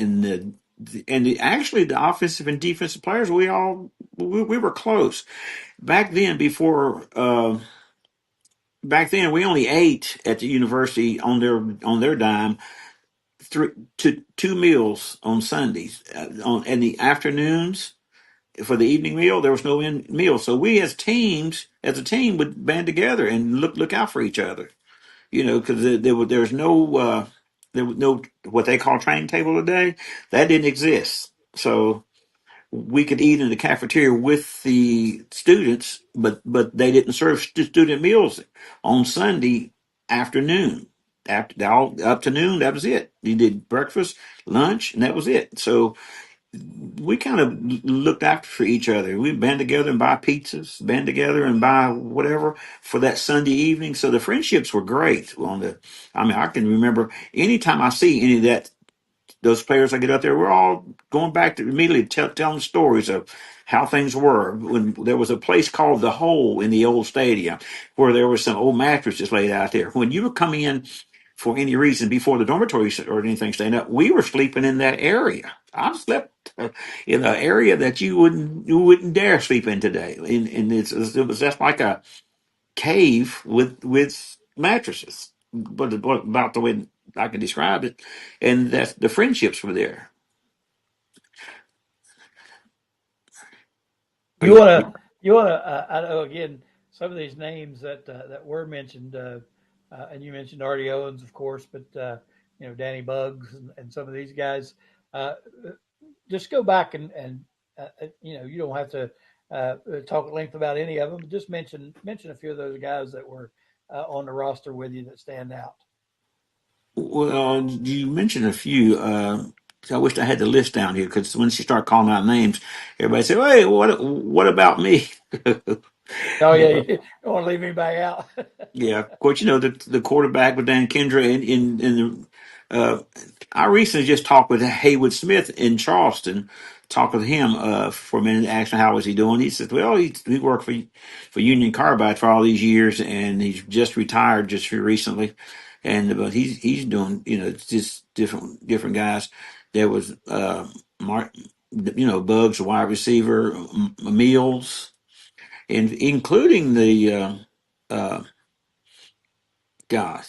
actually the offensive and defensive players, we were close back then. Back then we only ate at the university on their dime two meals on Sundays. In the afternoons for the evening meal, there was no meal. So we as a team, would band together and look out for each other. Because there's no there was no what they call training table today. That didn't exist. So we could eat in the cafeteria with the students, but they didn't serve student meals on Sunday afternoon. After all up to noon, that was it. You did breakfast, lunch, and that was it. So we kind of looked after for each other. We'd band together and buy pizzas, band together and buy whatever for that Sunday evening. So the friendships were great. I can remember anytime I see any of those players I get up there, we're all going back to immediately telling stories of how things were when there was a place called the Hole in the old stadium where there was some old mattresses laid out there. When you were coming in for any reason before the dormitories or anything staying up, we were sleeping in that area. I slept in an area that you wouldn't dare sleep in today, and it was just like a cave with mattresses. But about the way I can describe it, and that the friendships were there. Are You you? wanna you wanna I know again some of these names that were mentioned, and you mentioned Artie Owens, of course, but Danny Bugs and some of these guys. Uh, just go back and you don't have to talk at length about any of them. Just mention a few of those guys that were on the roster with you that stand out. Well, you mentioned a few. I wish I had the list down here because when she started calling out names, everybody said, "Hey, what about me?" Oh yeah, you don't want to leave anybody out. Yeah, of course, the quarterback with Dan Kendra and I recently just talked with Haywood Smith in Charleston. Talked with him for a minute, asked him how was he doing. He said, "Well, he worked for Union Carbide for all these years, and he's just retired just recently, and but he's doing it's just different guys. There was Mark, Bugs, the wide receiver, Meals, and including the uh, gosh."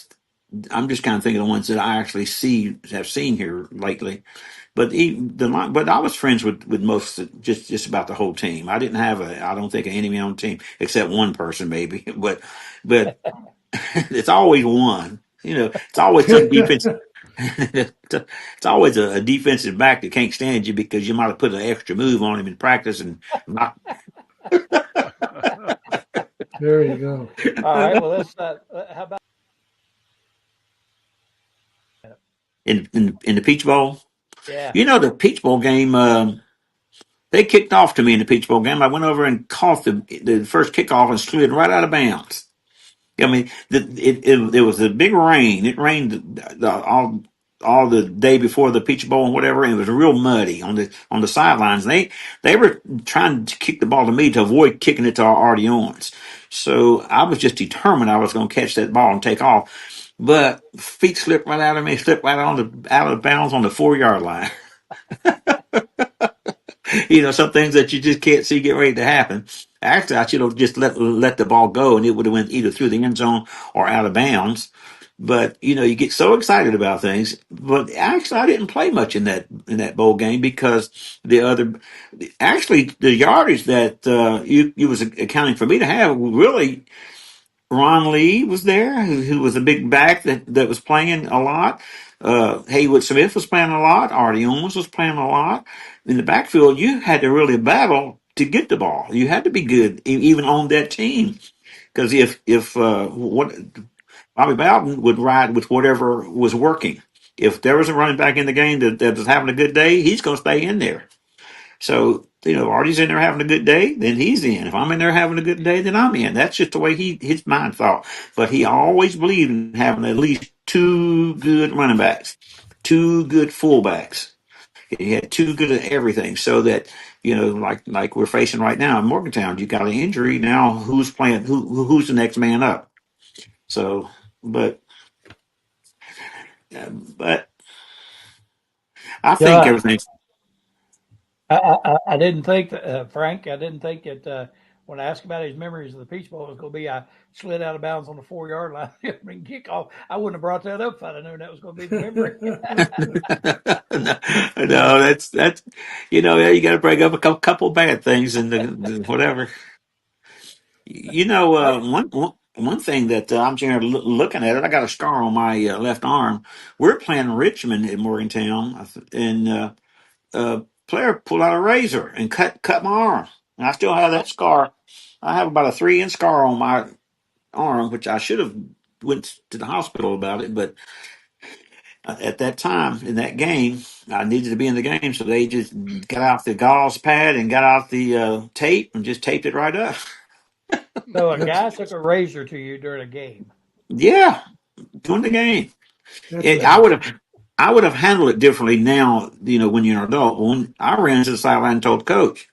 I'm just kind of thinking of the ones that I actually have seen here lately. But I was friends with most just about the whole team. I didn't have I don't think an enemy on the team except one person maybe. But it's always one. It's always some defense. It's always a defensive back that can't stand you because you might have put an extra move on him in practice and knock. There you go. All right. Well, let's. How about In the Peach Bowl. yeah? You know the Peach Bowl game. They kicked off to me in the Peach Bowl game. I went over and caught the first kickoff and slid right out of bounds. I mean, it was a big rain. It rained all the day before the Peach Bowl and whatever, and it was real muddy on the sidelines. They were trying to kick the ball to me to avoid kicking it to our Ardeons. So I was just determined I was going to catch that ball and take off. But feet slipped right out of me, slipped right out of bounds on the 4 yard line. Some things that you just can't see get ready to happen. Actually, I should have just let the ball go, and it would have went either through the end zone or out of bounds. But you get so excited about things. But actually, I didn't play much in that bowl game because the yardage that you was accounting for me to have really. Ron Lee was there, who was a big back that was playing a lot. Haywood Smith was playing a lot. Artie Owens was playing a lot. In the backfield, you had to really battle to get the ball. You had to be good, even on that team. Because if what Bobby Bowden would ride with whatever was working. If there was a running back in the game that was having a good day, he's going to stay in there. So, Artie's in there having a good day, then he's in. If I'm in there having a good day, then I'm in. That's just the way his mind thought. But he always believed in having at least two good running backs, two good fullbacks. He had two good at everything, so that like we're facing right now in Morgantown, you got an injury now. Who's playing? Who's the next man up? So, but but I think Yeah. everything. I didn't think that, Frank. I didn't think that when I asked about his memories of the Peach Bowl, it was going to be I slid out of bounds on the 4 yard line and kickoff. I wouldn't have brought that up if I'd have known that was going to be the memory. No, Yeah. no, that's you got to bring up a couple bad things and whatever. Hey, One thing that I'm generally looking at it. I got a scar on my left arm. We're playing Richmond in Morgantown, and player pulled out a razor and cut my arm. And I still have that scar. I have about a 3 inch scar on my arm, which I should have went to the hospital about it, but at that time in that game, I needed to be in the game, so they just got out the gauze pad and got out the tape and just taped it right up. so a That's guy took a razor to you during a game. Yeah, doing the game. that's And I would nasty. have, I would have handled it differently now. When you're an adult. When I ran to the sideline and told the coach,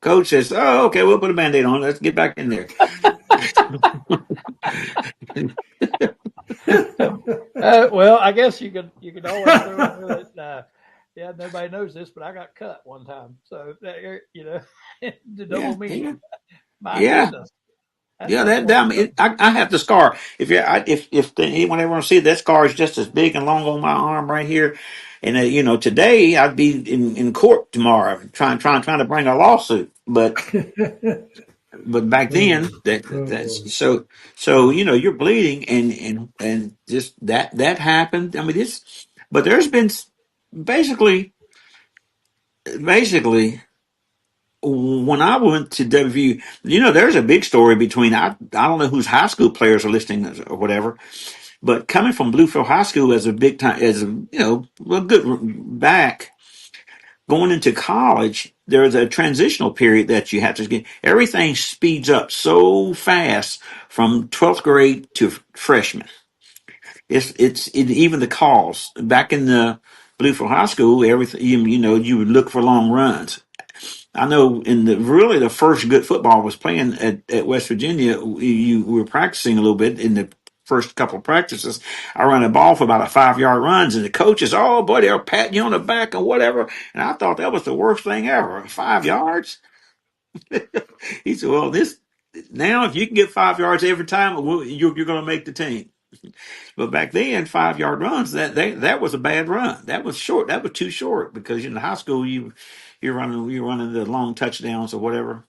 coach says, "Oh, okay, we'll put a band-aid on. Let's get back in there." Well, I guess you could always throw in with it. Yeah, nobody knows this, but I got cut one time, so the double Yeah, meaning. yeah, My yeah. goodness, Yeah, that's one. I have the scar. Anyone ever want to see it, that scar is just as big and long on my arm right here. And today I'd be in court tomorrow trying to bring a lawsuit. But back Oh, then that's oh. so you're bleeding and just that happened. I mean but there's been basically basically when I went to WVU, there's a big story between I don't know whose high school players are listening or whatever, but coming from Bluefield High School as a big time as a good back going into college, there's a transitional period that you have to get. Everything speeds up so fast from 12th grade to freshman. Even the calls back in the Bluefield High School, everything you would look for long runs. I know in the first good football was playing at West Virginia. You were practicing a little bit in the first couple of practices. I ran a ball for about a 5 yard runs, and the coaches, oh boy, they'll pat you on the back and whatever. And I thought that was the worst thing ever. 5 yards. He said, well, this now if you can get 5 yards every time, you're going to make the team. But back then, 5 yard runs that was a bad run. That was short. That was too short because in the high school you're running the long touchdowns or whatever.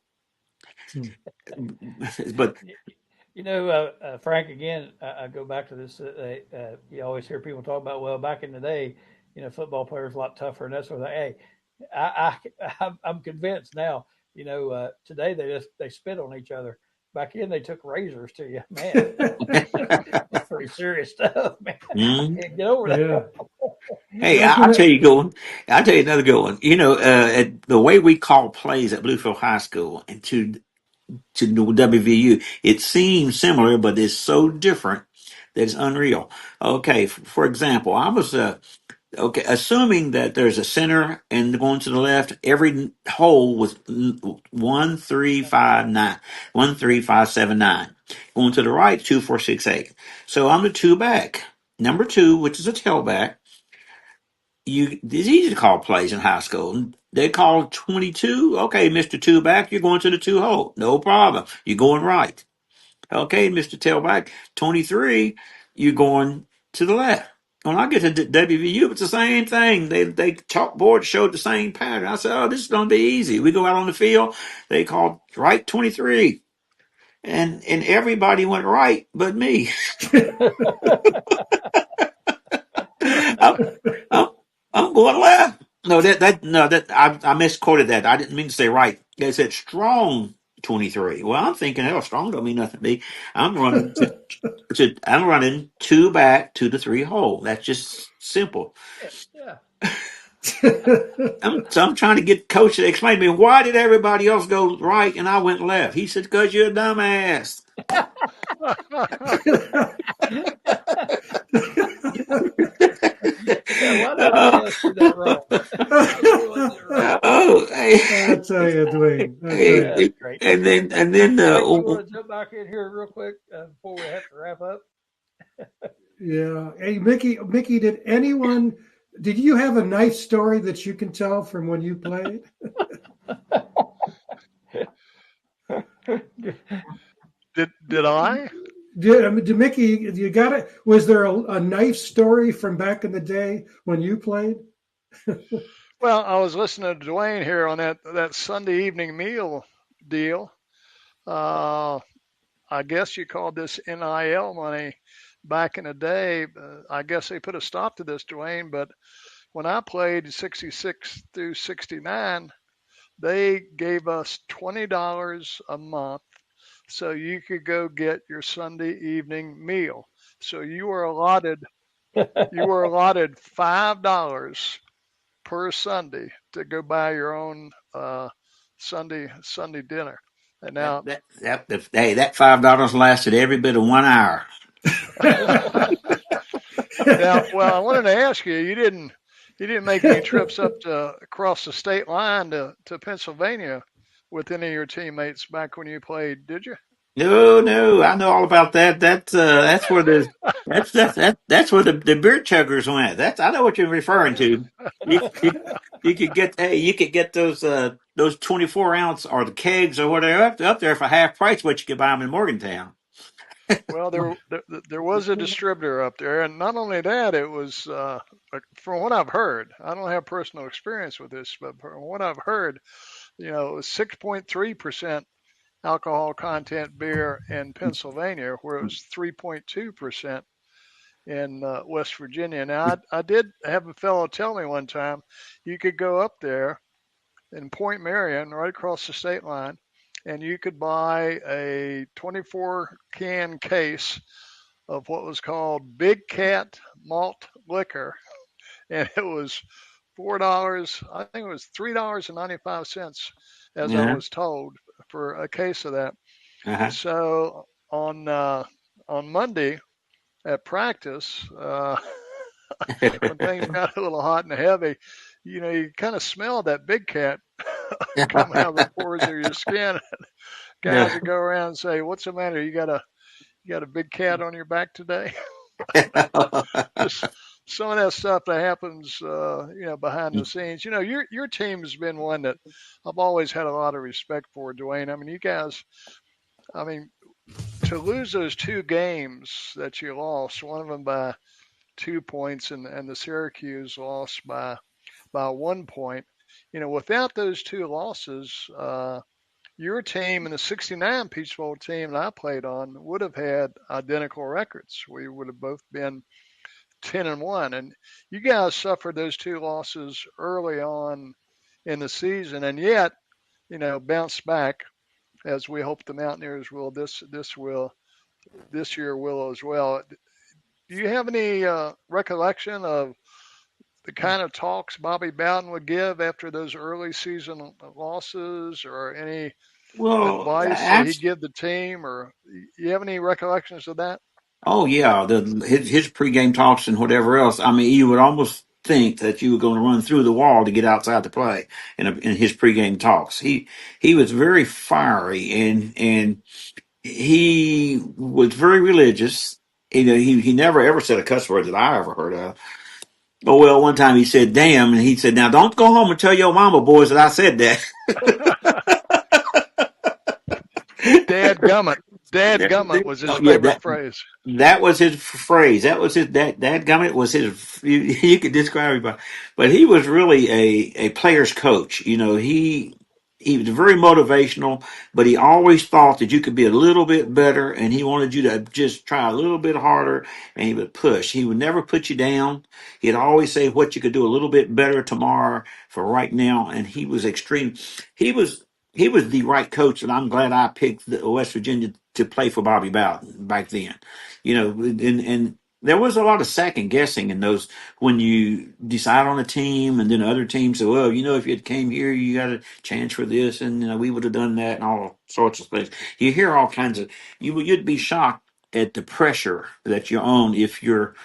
Hmm. But Frank, again, I go back to this. You always hear people talk about, well, back in the day, football players a lot tougher and that sort of thing. Hey, I'm convinced now. Today they spit on each other. Back in, they took razors to you. Man, that's pretty serious stuff, man. I Mhm. can't get over Yeah. that. Hey, I was I'll gonna. tell you going. I'll tell you another good one. The way we call plays at Bluefield High School and to the WVU, it seems similar, but it's so different that it's unreal. Okay, for example, I was okay, assuming that there's a center and going to the left, every hole was 1, 3, 5, 9, 1, 3, 5, 7, 9. Going to the right, 2, 4, 6, 8. So I'm the two back. Number two, which is a tailback. It's easy to call plays in high school. They call 22. Okay, Mr. Two back, you're going to the two hole. No problem. You're going right. Okay, Mr. Tailback, 23, you're going to the left. When I get to WVU, it's the same thing. They chalkboard showed the same pattern. I said, oh, this is going to be easy. We go out on the field. They called right 23. And everybody went right but me. I'm, I'm, I'm going left. No, I misquoted that. I didn't mean to say right. They said strong 23. Well, I'm thinking, hell, strong don't mean nothing to me. I'm running I'm running two back to the three hole. That's just simple. Yeah. I'm trying to get coach to explain to me why did everybody else go right and I went left. He said, because you're a dumbass. Yeah, why did everybody Oh, else do that wrong? How you doing it right? oh, I tell you, Dwayne. I tell Yeah, you. that's great. and then Frank, you want to jump back in here real quick before we have to wrap up? Yeah. Hey, Mickey. Mickey, did you have a nice story that you can tell from when you played? Did I? Did Mickey? You got it. Was there a nice story from back in the day when you played? Well, I was listening to Dwayne here on that Sunday evening meal deal. Uh, I guess you called this NIL money back in the day. I guess they put a stop to this, Dwayne. But when I played 66 through 69, they gave us $20 a month so you could go get your Sunday evening meal. So you were allotted $5 per Sunday to go buy your own Sunday dinner. And now, hey, that $5 lasted every bit of 1 hour. well, I wanted to ask you, you didn't make any trips up to across the state line to Pennsylvania with any of your teammates back when you played, did you? No, no, I know all about that. That's where that's where the beer chuggers went. That's I know what you're referring to. You you, you could get those 24 ounce or the kegs or whatever up there for half price what you could buy them in Morgantown. Well, there was a distributor up there, and not only that, it was from what I've heard. I don't have personal experience with this, but from what I've heard, it was 6.3% alcohol content beer in Pennsylvania, where it was 3.2% in West Virginia. Now, I did have a fellow tell me one time you could go up there in Point Marion, right across the state line, and you could buy a 24 can case of what was called Big Cat malt liquor, and it was $4. I think it was $3.95, as I Uh-huh. was told, for a case of that. Uh-huh. So on Monday at practice, when things got a little hot and heavy, you kind of smelled that Big Cat coming out of the pores of your skin. Guys would go around and say, "What's the matter? You got a big cat on your back today?" Just some of that stuff that happens, behind the scenes. Your team has been one that I've always had a lot of respect for, Dwayne. I mean, you guys. I mean, to lose those two games that you lost, one of them by 2 points, and the Syracuse lost by 1 point. Without those two losses, your team and the '69 Peach Bowl team that I played on would have had identical records. We would have both been 10-1, and you guys suffered those two losses early on in the season, and yet bounced back as we hope the Mountaineers will. This year will as well. Do you have any recollection of the kind of talks Bobby Bowden would give after those early season losses, or any Well, advice that he'd give the team, or you have any recollections of that? oh yeah, his pregame talks and whatever else. I mean, you would almost think that you were going to run through the wall to get outside to play in his pregame talks. He was very fiery, and he was very religious. He never ever said a cuss word that I ever heard of. Oh well, one time he said "damn," and he said, "Now don't go home and tell your mama boys that I said that." Dad gummit. Dad gummit was his Oh, yeah, favorite phrase. that was his phrase. That was his that gummit was his. You could describe him, but he was really a player's coach. He was very motivational, but he always thought that you could be a little bit better, and he wanted you to just try a little bit harder, and he would push. He would never put you down. He'd always say what you could do a little bit better tomorrow for right now, and he was extreme. He was he was the right coach, and I'm glad I picked West Virginia to play for Bobby Bowden back then. And there was a lot of second guessing in those when you decide on a team, and then other teams say, "Well, if you had came here, you got a chance for this, and we would have done that," and all sorts of things. You hear all kinds of you'd be shocked at the pressure that you're on if you're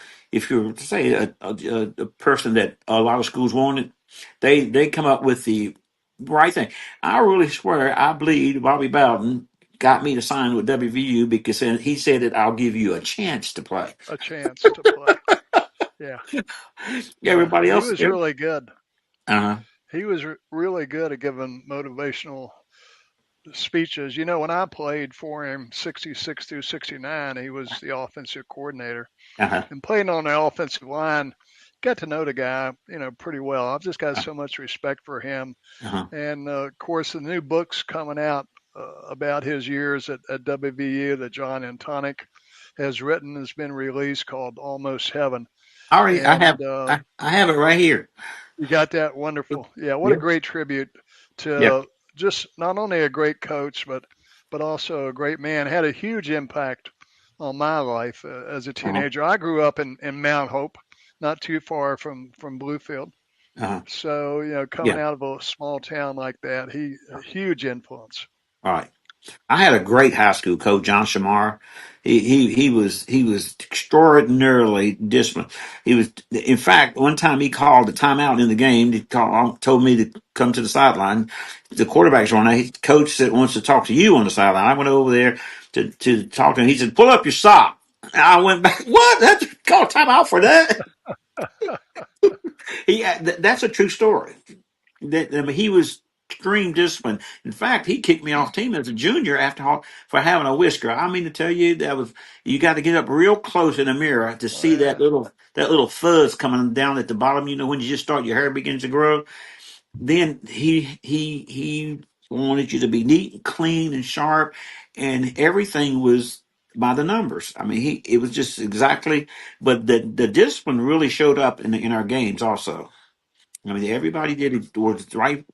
say a person that a lot of schools wanted. They come up with the right thing. I really swear I believe Bobby Bowden got me to sign with WVU because he said that I'll give you a chance to play. A chance to play. Yeah, yeah. Everybody He else, was really good. uh, He was really good at giving motivational speeches. When I played for him, '66 through '69, he was the offensive coordinator, uh, and playing on the offensive line, got to know the guy, pretty well. I've just got so much respect for him. uh, And of course, the new book's coming out about his years at WVU that John Antonic has written, has been released, called Almost Heaven. I have, And I have it right here. you got that? Wonderful. Yeah, what a Yeah, great tribute yeah, to just not only a great coach, but also a great man. Had a huge impact on my life as a uh, teenager. I grew up in Mount Hope, not too far from Bluefield. uh, So, coming yeah. out of a small town like that, he a huge influence. All right. I had a great high school coach, John Shamar. He was extraordinarily disciplined. He was, in fact, one time he called a timeout in the game. Told me to come to the sideline. The quarterback's on there. Coach said wants to talk to you on the sideline. I went over there to talk to him. He said, "Pull up your sock." And I went back. What? That's called timeout for that? That's a true story. I mean, he was extreme discipline. In fact, he kicked me off team as a junior for having a whisker. I mean to tell you, that was you got to get up real close in the mirror to see Yeah, that little fuzz coming down at the bottom. When you just start, your hair begins to grow. Then he wanted you to be neat and clean and sharp, and everything was by the numbers. I mean, it was just exactly. But the discipline really showed up in our games also. I mean, everybody did it was right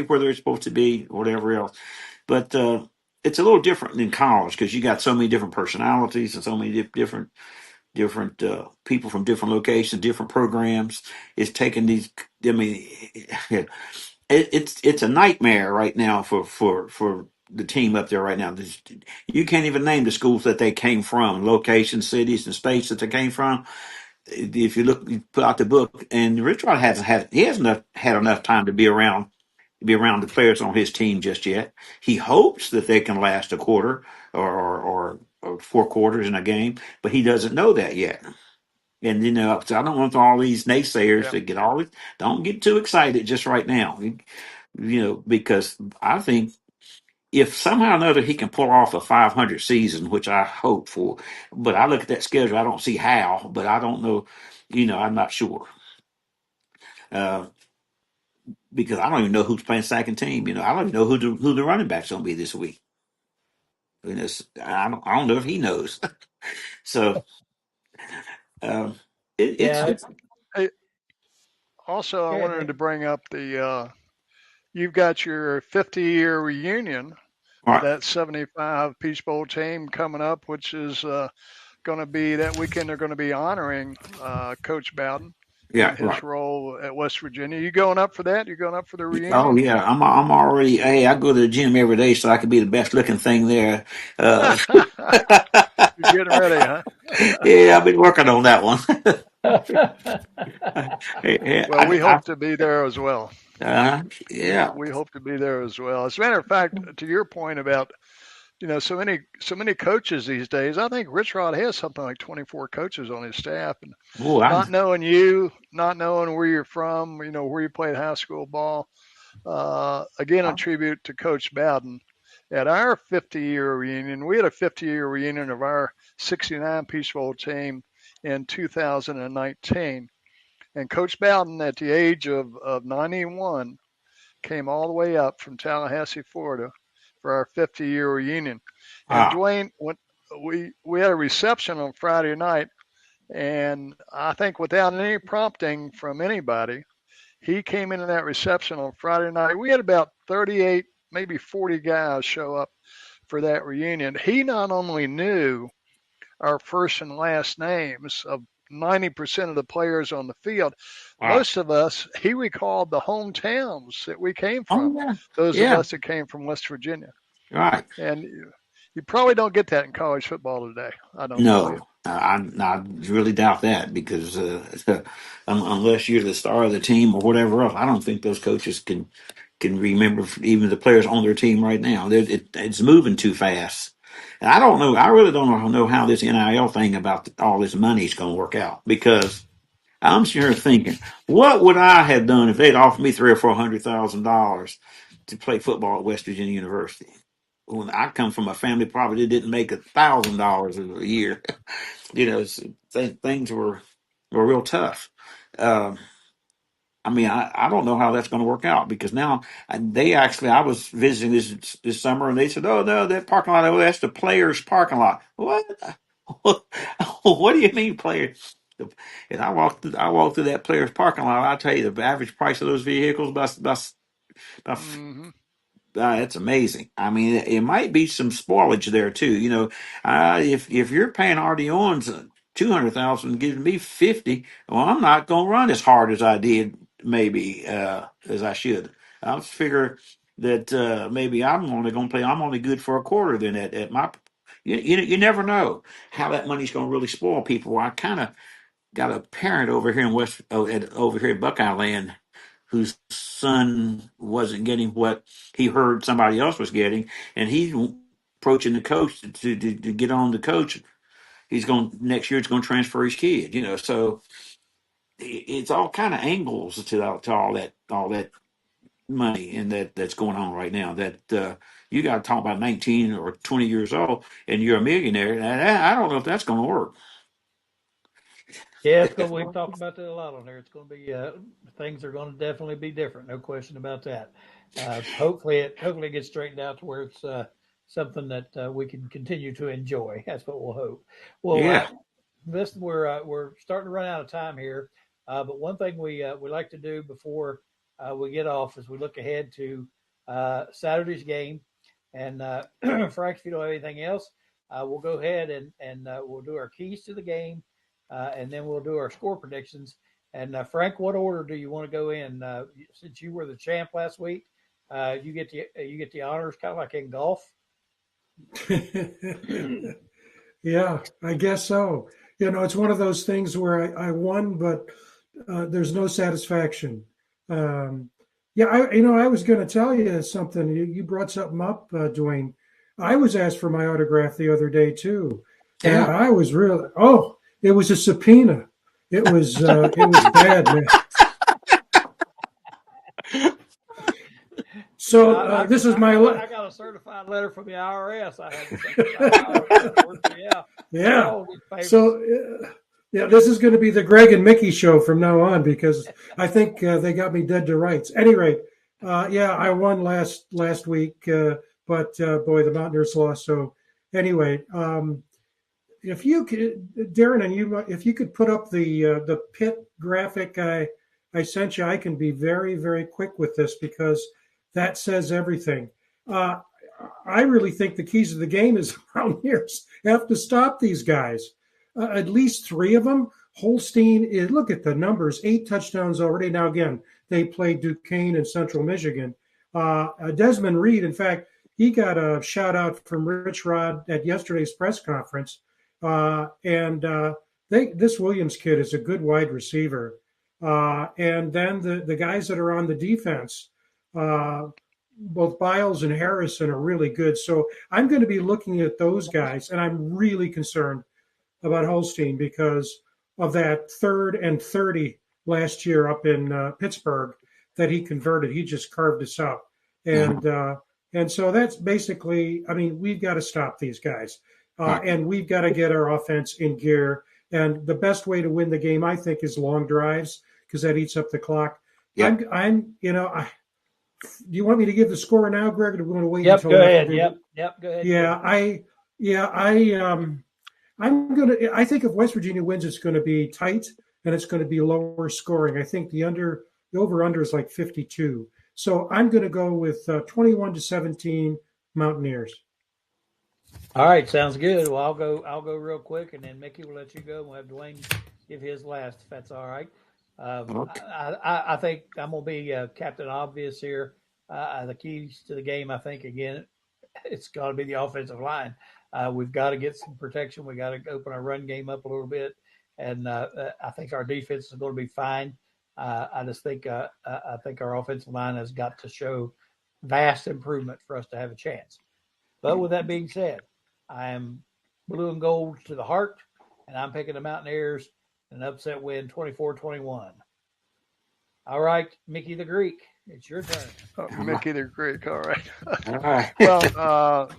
where they're supposed to be, or whatever else. But it's a little different than college because you got so many different personalities and so many different people from different locations, different programs. It's taking these. I mean, it's a nightmare right now for the team up there right now. You can't even name the schools that they came from, locations, cities, and states that they came from. If you put out the book, and Rich Rod hasn't had enough time to be around the players on his team just yet. He hopes that they can last a quarter or four quarters in a game, but he doesn't know that yet. And so I don't want all these naysayers yeah. to don't get too excited just right now. Because I think if somehow or another he can pull off a 500 season, which I hope for, but I look at that schedule, I don't see how, but I don't know, I'm not sure. Uh, because I don't even know who's playing second team. I don't even know who the running back's going to be this week. I don't know if he knows. So um, Yeah, it's Hey, also, I go ahead, wanted Nick. to bring up you've got your 50-year reunion all of right. that 75 Peach Bowl team coming up, which is going to be that weekend. They're going to be honoring Coach Bowden Yeah, and his right. role at West Virginia. You going up for that? You going up for the Oh reunion? yeah, I'm already. Hey, I go to the gym every day so I can be the best looking thing there. Uh, You're getting ready, huh? yeah, I've been working on that one. Yeah, Well, we hope to be there as well. yeah. We hope to be there as well. As a matter of fact, to your point about so many coaches these days, I think Rich Rod has something like 24 coaches on his staff, and Oh, not knowing you, not knowing where you're from, where you played high school ball. Again, a tribute to Coach Bowden. At our 50-year reunion, we had a 50-year reunion of our 69 Peach Bowl team in 2019. And Coach Bowden, at the age of 91, came all the way up from Tallahassee, Florida, for our 50-year reunion. And ah, Dwayne, when we had a reception on Friday night, and I think without any prompting from anybody, he came into that reception on Friday night. We had about 38, maybe 40 guys show up for that reunion. He not only knew our first and last names of 90% of the players on the field. ah. Most of us, he recalled the hometowns that we came Oh from, yeah, those of yeah. us that came from West Virginia. Right. And you probably don't get that in college football today, I don't believe. No, I really doubt that because unless you're the star of the team or whatever else, I don't think those coaches can remember even the players on their team right now. It's moving too fast. And I don't know. I really don't know how this NIL thing about all this money is going to work out because I'm sure thinking, what would I have done if they'd offered me $300,000 or $400,000 to play football at West Virginia University? When I come from a family probably that didn't make $1,000 a year, things were real tough. Um, I mean, I don't know how that's going to work out because now I was visiting this summer and they said, oh no, that parking lot over that's the players' parking lot. What? What do you mean players? And I walked through that players' parking lot. I'll tell you the average price of those vehicles about Hmm. That's amazing. I mean, it might be some spoilage there too. If you're paying RDONs 200,000, giving me 50, well, I'm not going to run as hard as I did, maybe as I should. I figure that maybe I'm only going to play. I'm only good for a quarter. Then at my, you never know how that money's going to really spoil people. I kind of got a parent over here in over here at Buckeye Land whose son wasn't getting what he heard somebody else was getting, and he's approaching the coach to get on the coach. He's going next year. It's going to transfer his kid. So it's all kind of angles to all that money and that's going on right now. That you got to talk about 19 or 20 years old, and you're a millionaire. And I don't know if that's going to work. Yeah, it's going. We've talked about that a lot on there. It's going to be things are going to definitely be different. No question about that. Hopefully it gets straightened out to where it's something that we can continue to enjoy. That's what we'll hope. Well, Yeah, this we're starting to run out of time here, but one thing we like to do before we get off is we look ahead to Saturday's game. And Frank, if you don't have anything else, we'll go ahead and we'll do our keys to the game, and then we'll do our score predictions. And Frank, what order do you want to go in? Since you were the champ last week, you get the honors, kind of like in golf. Yeah, I guess so. It's one of those things where I won, but there's no satisfaction. Um, yeah, I was going to tell you something. You brought something up, Dwayne. I was asked for my autograph the other day too, and yeah. I was really it was a subpoena. It was bad, man. So I, this is I my got a, I got a certified letter from the IRS. I had to send to my autograph. Yeah, yeah. all these famous. So Yeah, this is going to be the Greg and Mickey show from now on because I think they got me dead to rights. Any rate, yeah, I won last week, but boy, the Mountaineers lost. So anyway, if you could, Darren, and you, if you could put up the pit graphic I sent you, I can be very quick with this because that says everything. Uh, I really think the keys of the game is the Mountaineers have to stop these guys. At least three of them. Holstein, look at the numbers, 8 touchdowns already. Now, again, they played Duquesne and Central Michigan. Desmond Reed, in fact, he got a shout out from Rich Rod at yesterday's press conference. This Williams kid is a good wide receiver. And then the guys that are on the defense, both Biles and Harrison are really good. So I'm going to be looking at those guys, and I'm really concerned about Holstein because of that 3rd and 30 last year up in Pittsburgh that he converted. He just carved us up. And so that's basically, I mean, we've got to stop these guys. And we've got to get our offense in gear. And the best way to win the game, I think, is long drives because that eats up the clock. Yep. Do you want me to give the score now, Greg, or do we want to wait until? Go ahead. Yep, go ahead. I think if West Virginia wins, it's going to be tight and it's going to be lower scoring. I think the over-under is like 52. So I'm going to go with 21-17 Mountaineers. All right, sounds good. Well, I'll go real quick, and then Mickey will let you go. We'll have Dwayne give his last, if that's all right. Okay. I think I'm going to be Captain Obvious here. The keys to the game, I think, again, it's got to be the offensive line. We've got to get some protection. We got to open our run game up a little bit, and I think our defense is going to be fine. I just think I think our offensive line has got to show vast improvement for us to have a chance. But with that being said, I am blue and gold to the heart, and I'm picking the Mountaineers an upset win, 24-21. All right, Mickey the Greek, it's your turn. Mickey the Greek, all right. All right. Well,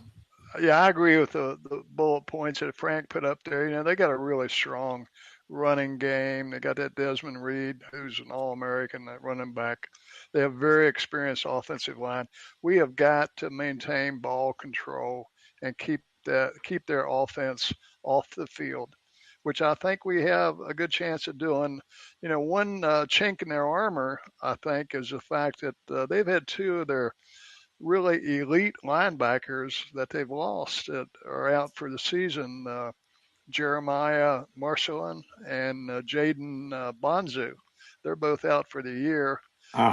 yeah, I agree with the bullet points that Frank put up there. You know, they got a really strong running game. They got that Desmond Reed, who's an All-American, that running back. They have very experienced offensive line. We have got to maintain ball control and keep their offense off the field, which I think we have a good chance of doing. You know, one chink in their armor, I think, is the fact that they've had 2 of their really elite linebackers that they've lost that are out for the season. Jeremiah Marcelin and Jaden Bonzu. They're both out for the year.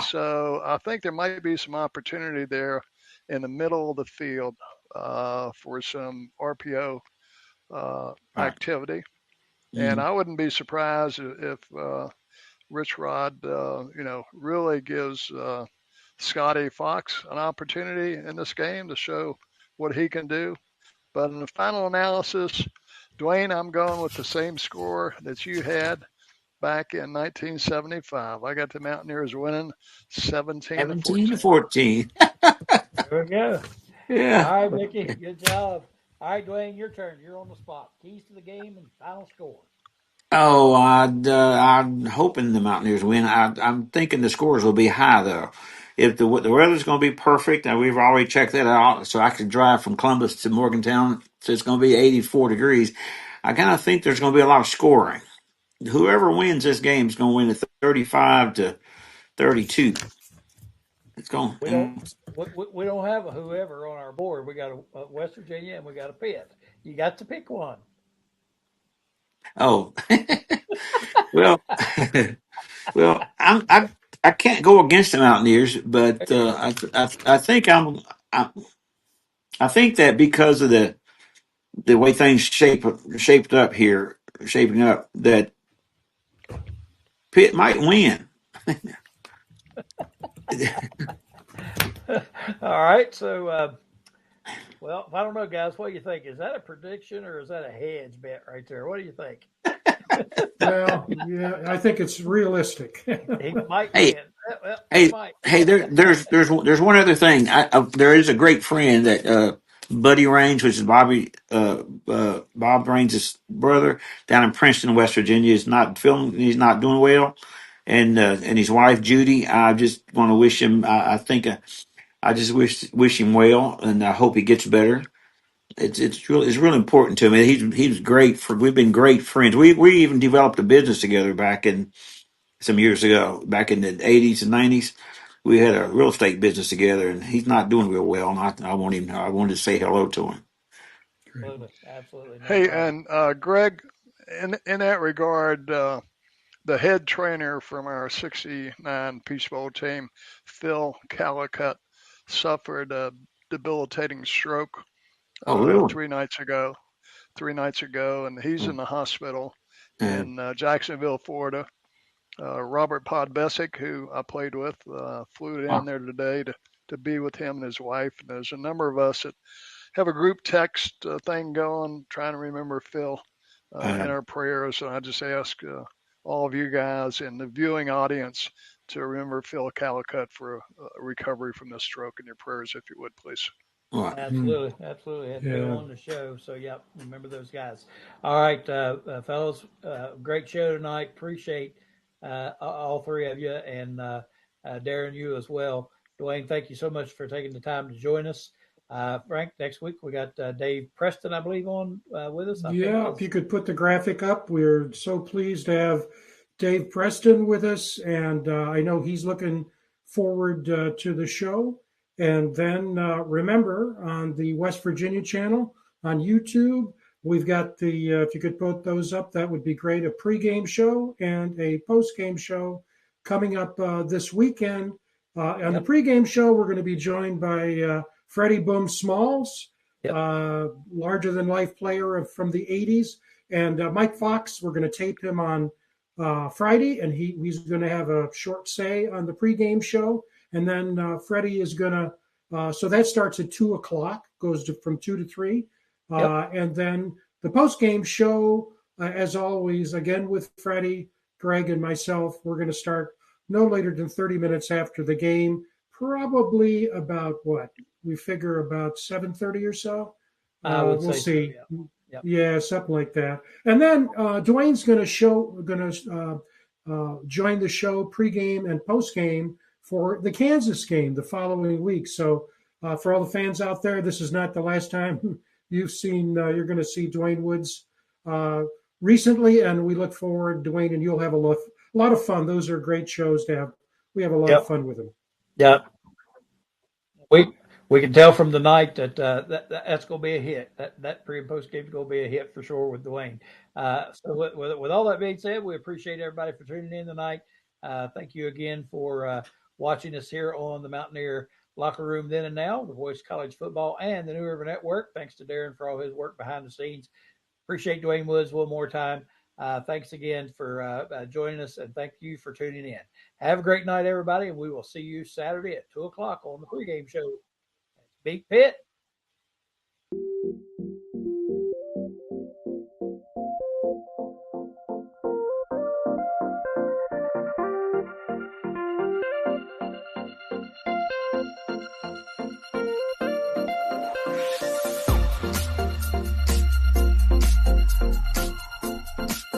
So I think there might be some opportunity there in the middle of the field for some RPO activity. And I wouldn't be surprised if Rich Rod, really gives Scotty Fox an opportunity in this game to show what he can do. But in the final analysis, Dwayne, I'm going with the same score that you had back in 1975. I got the Mountaineers winning 17-14. There we go. Yeah. All right, Mickey, good job. All right, Dwayne, your turn. You're on the spot. Keys to the game and final score. Oh, I'm hoping the Mountaineers win. I'm thinking the scores will be high, though. If the weather's going to be perfect, and we've already checked that out, so I could drive from Columbus to Morgantown, so it's going to be 84 degrees. I kind of think there's going to be a lot of scoring. Whoever wins this game is going to win at 35-32. It's going. We don't have a whoever on our board. We got a West Virginia and we got a Pitt. You got to pick one. Oh, well, I can't go against the Mountaineers, but I think I think that because of the way things shaping up, that Pitt might win. All right, so well, I don't know, guys. What do you think? Is that a prediction or is that a hedge bet right there? What do you think? Well, yeah, I think it's realistic. He might win. Hey, there's one other thing. There is a great friend that Buddy Range, which is Bobby Bob Raines' brother down in Princeton, West Virginia, is not feeling. He's not doing well, and his wife Judy. I just want to wish him. I think I just wish him well, and I hope he gets better. It's really important to me. He's great for. We've been great friends. We even developed a business together back in some years ago, back in the 80s and 90s. We had a real estate business together, and he's not doing real well. And I want him. I wanted to say hello to him. Absolutely, absolutely, no Hey, problem. and Greg, in that regard, the head trainer from our '69 Peach Bowl team, Phil Calicut, suffered a debilitating stroke Oh, really? 3 nights ago. 3 nights ago, and he's in the hospital in Jacksonville, Florida. Robert Podbesic, who I played with, flew down there today to be with him and his wife. And there's a number of us that have a group text thing going, trying to remember Phil in our prayers. And I just ask all of you guys in the viewing audience to remember Phil Calicut for a recovery from this stroke in your prayers, if you would, please. Absolutely, absolutely. Had Phil Yeah. on the show, so yep, remember those guys. All right, fellas, great show tonight. Appreciate all three of you, and Darren, you as well. Dwayne, thank you so much for taking the time to join us. Frank, next week we got Dave Preston, I believe, on with us. I think Yeah, it if is. you could put the graphic up, we're so pleased to have Dave Preston with us, and I know he's looking forward to the show. And then remember, on the West Virginia channel on YouTube, we've got the, if you could put those up, that would be great, a pregame show and a postgame show coming up this weekend. On the Yep, pregame show, we're going to be joined by Freddie Boom Smalls, yep, larger than life player from the 80s. And Mike Fox, we're going to tape him on Friday, and he's going to have a short say on the pregame show. And then Freddie is going to, so that starts at 2 o'clock, goes from 2 to 3. yep. And then the postgame show, as always, again with Freddie, Greg, and myself, we're going to start no later than 30 minutes after the game, probably about what? We figure about 7:30 or so. I would We'll say so. see. Yep, yep, Yeah, something like that. And then Dwayne's going to join the show pregame and postgame for the Kansas game the following week. So for all the fans out there, this is not the last time you've seen. You're going to see Dwayne Woods recently, and we look forward, Dwayne, and you'll have a lot of fun. Those are great shows to have. We have a lot of yep, fun with them. yep. We we can tell from the night that, that's going to be a hit. That pre and post game is going to be a hit for sure with Dwayne. So with all that being said, we appreciate everybody for tuning in tonight. Thank you again for watching us here on the Mountaineer Locker Room Then and Now, the Voice College Football and the New River Network. Thanks to Darren for all his work behind the scenes. Appreciate Dwayne Woods one more time. Thanks again for joining us, and thank you for tuning in. Have a great night, everybody, and we will see you Saturday at 2 o'clock on the pregame show. Big Pit.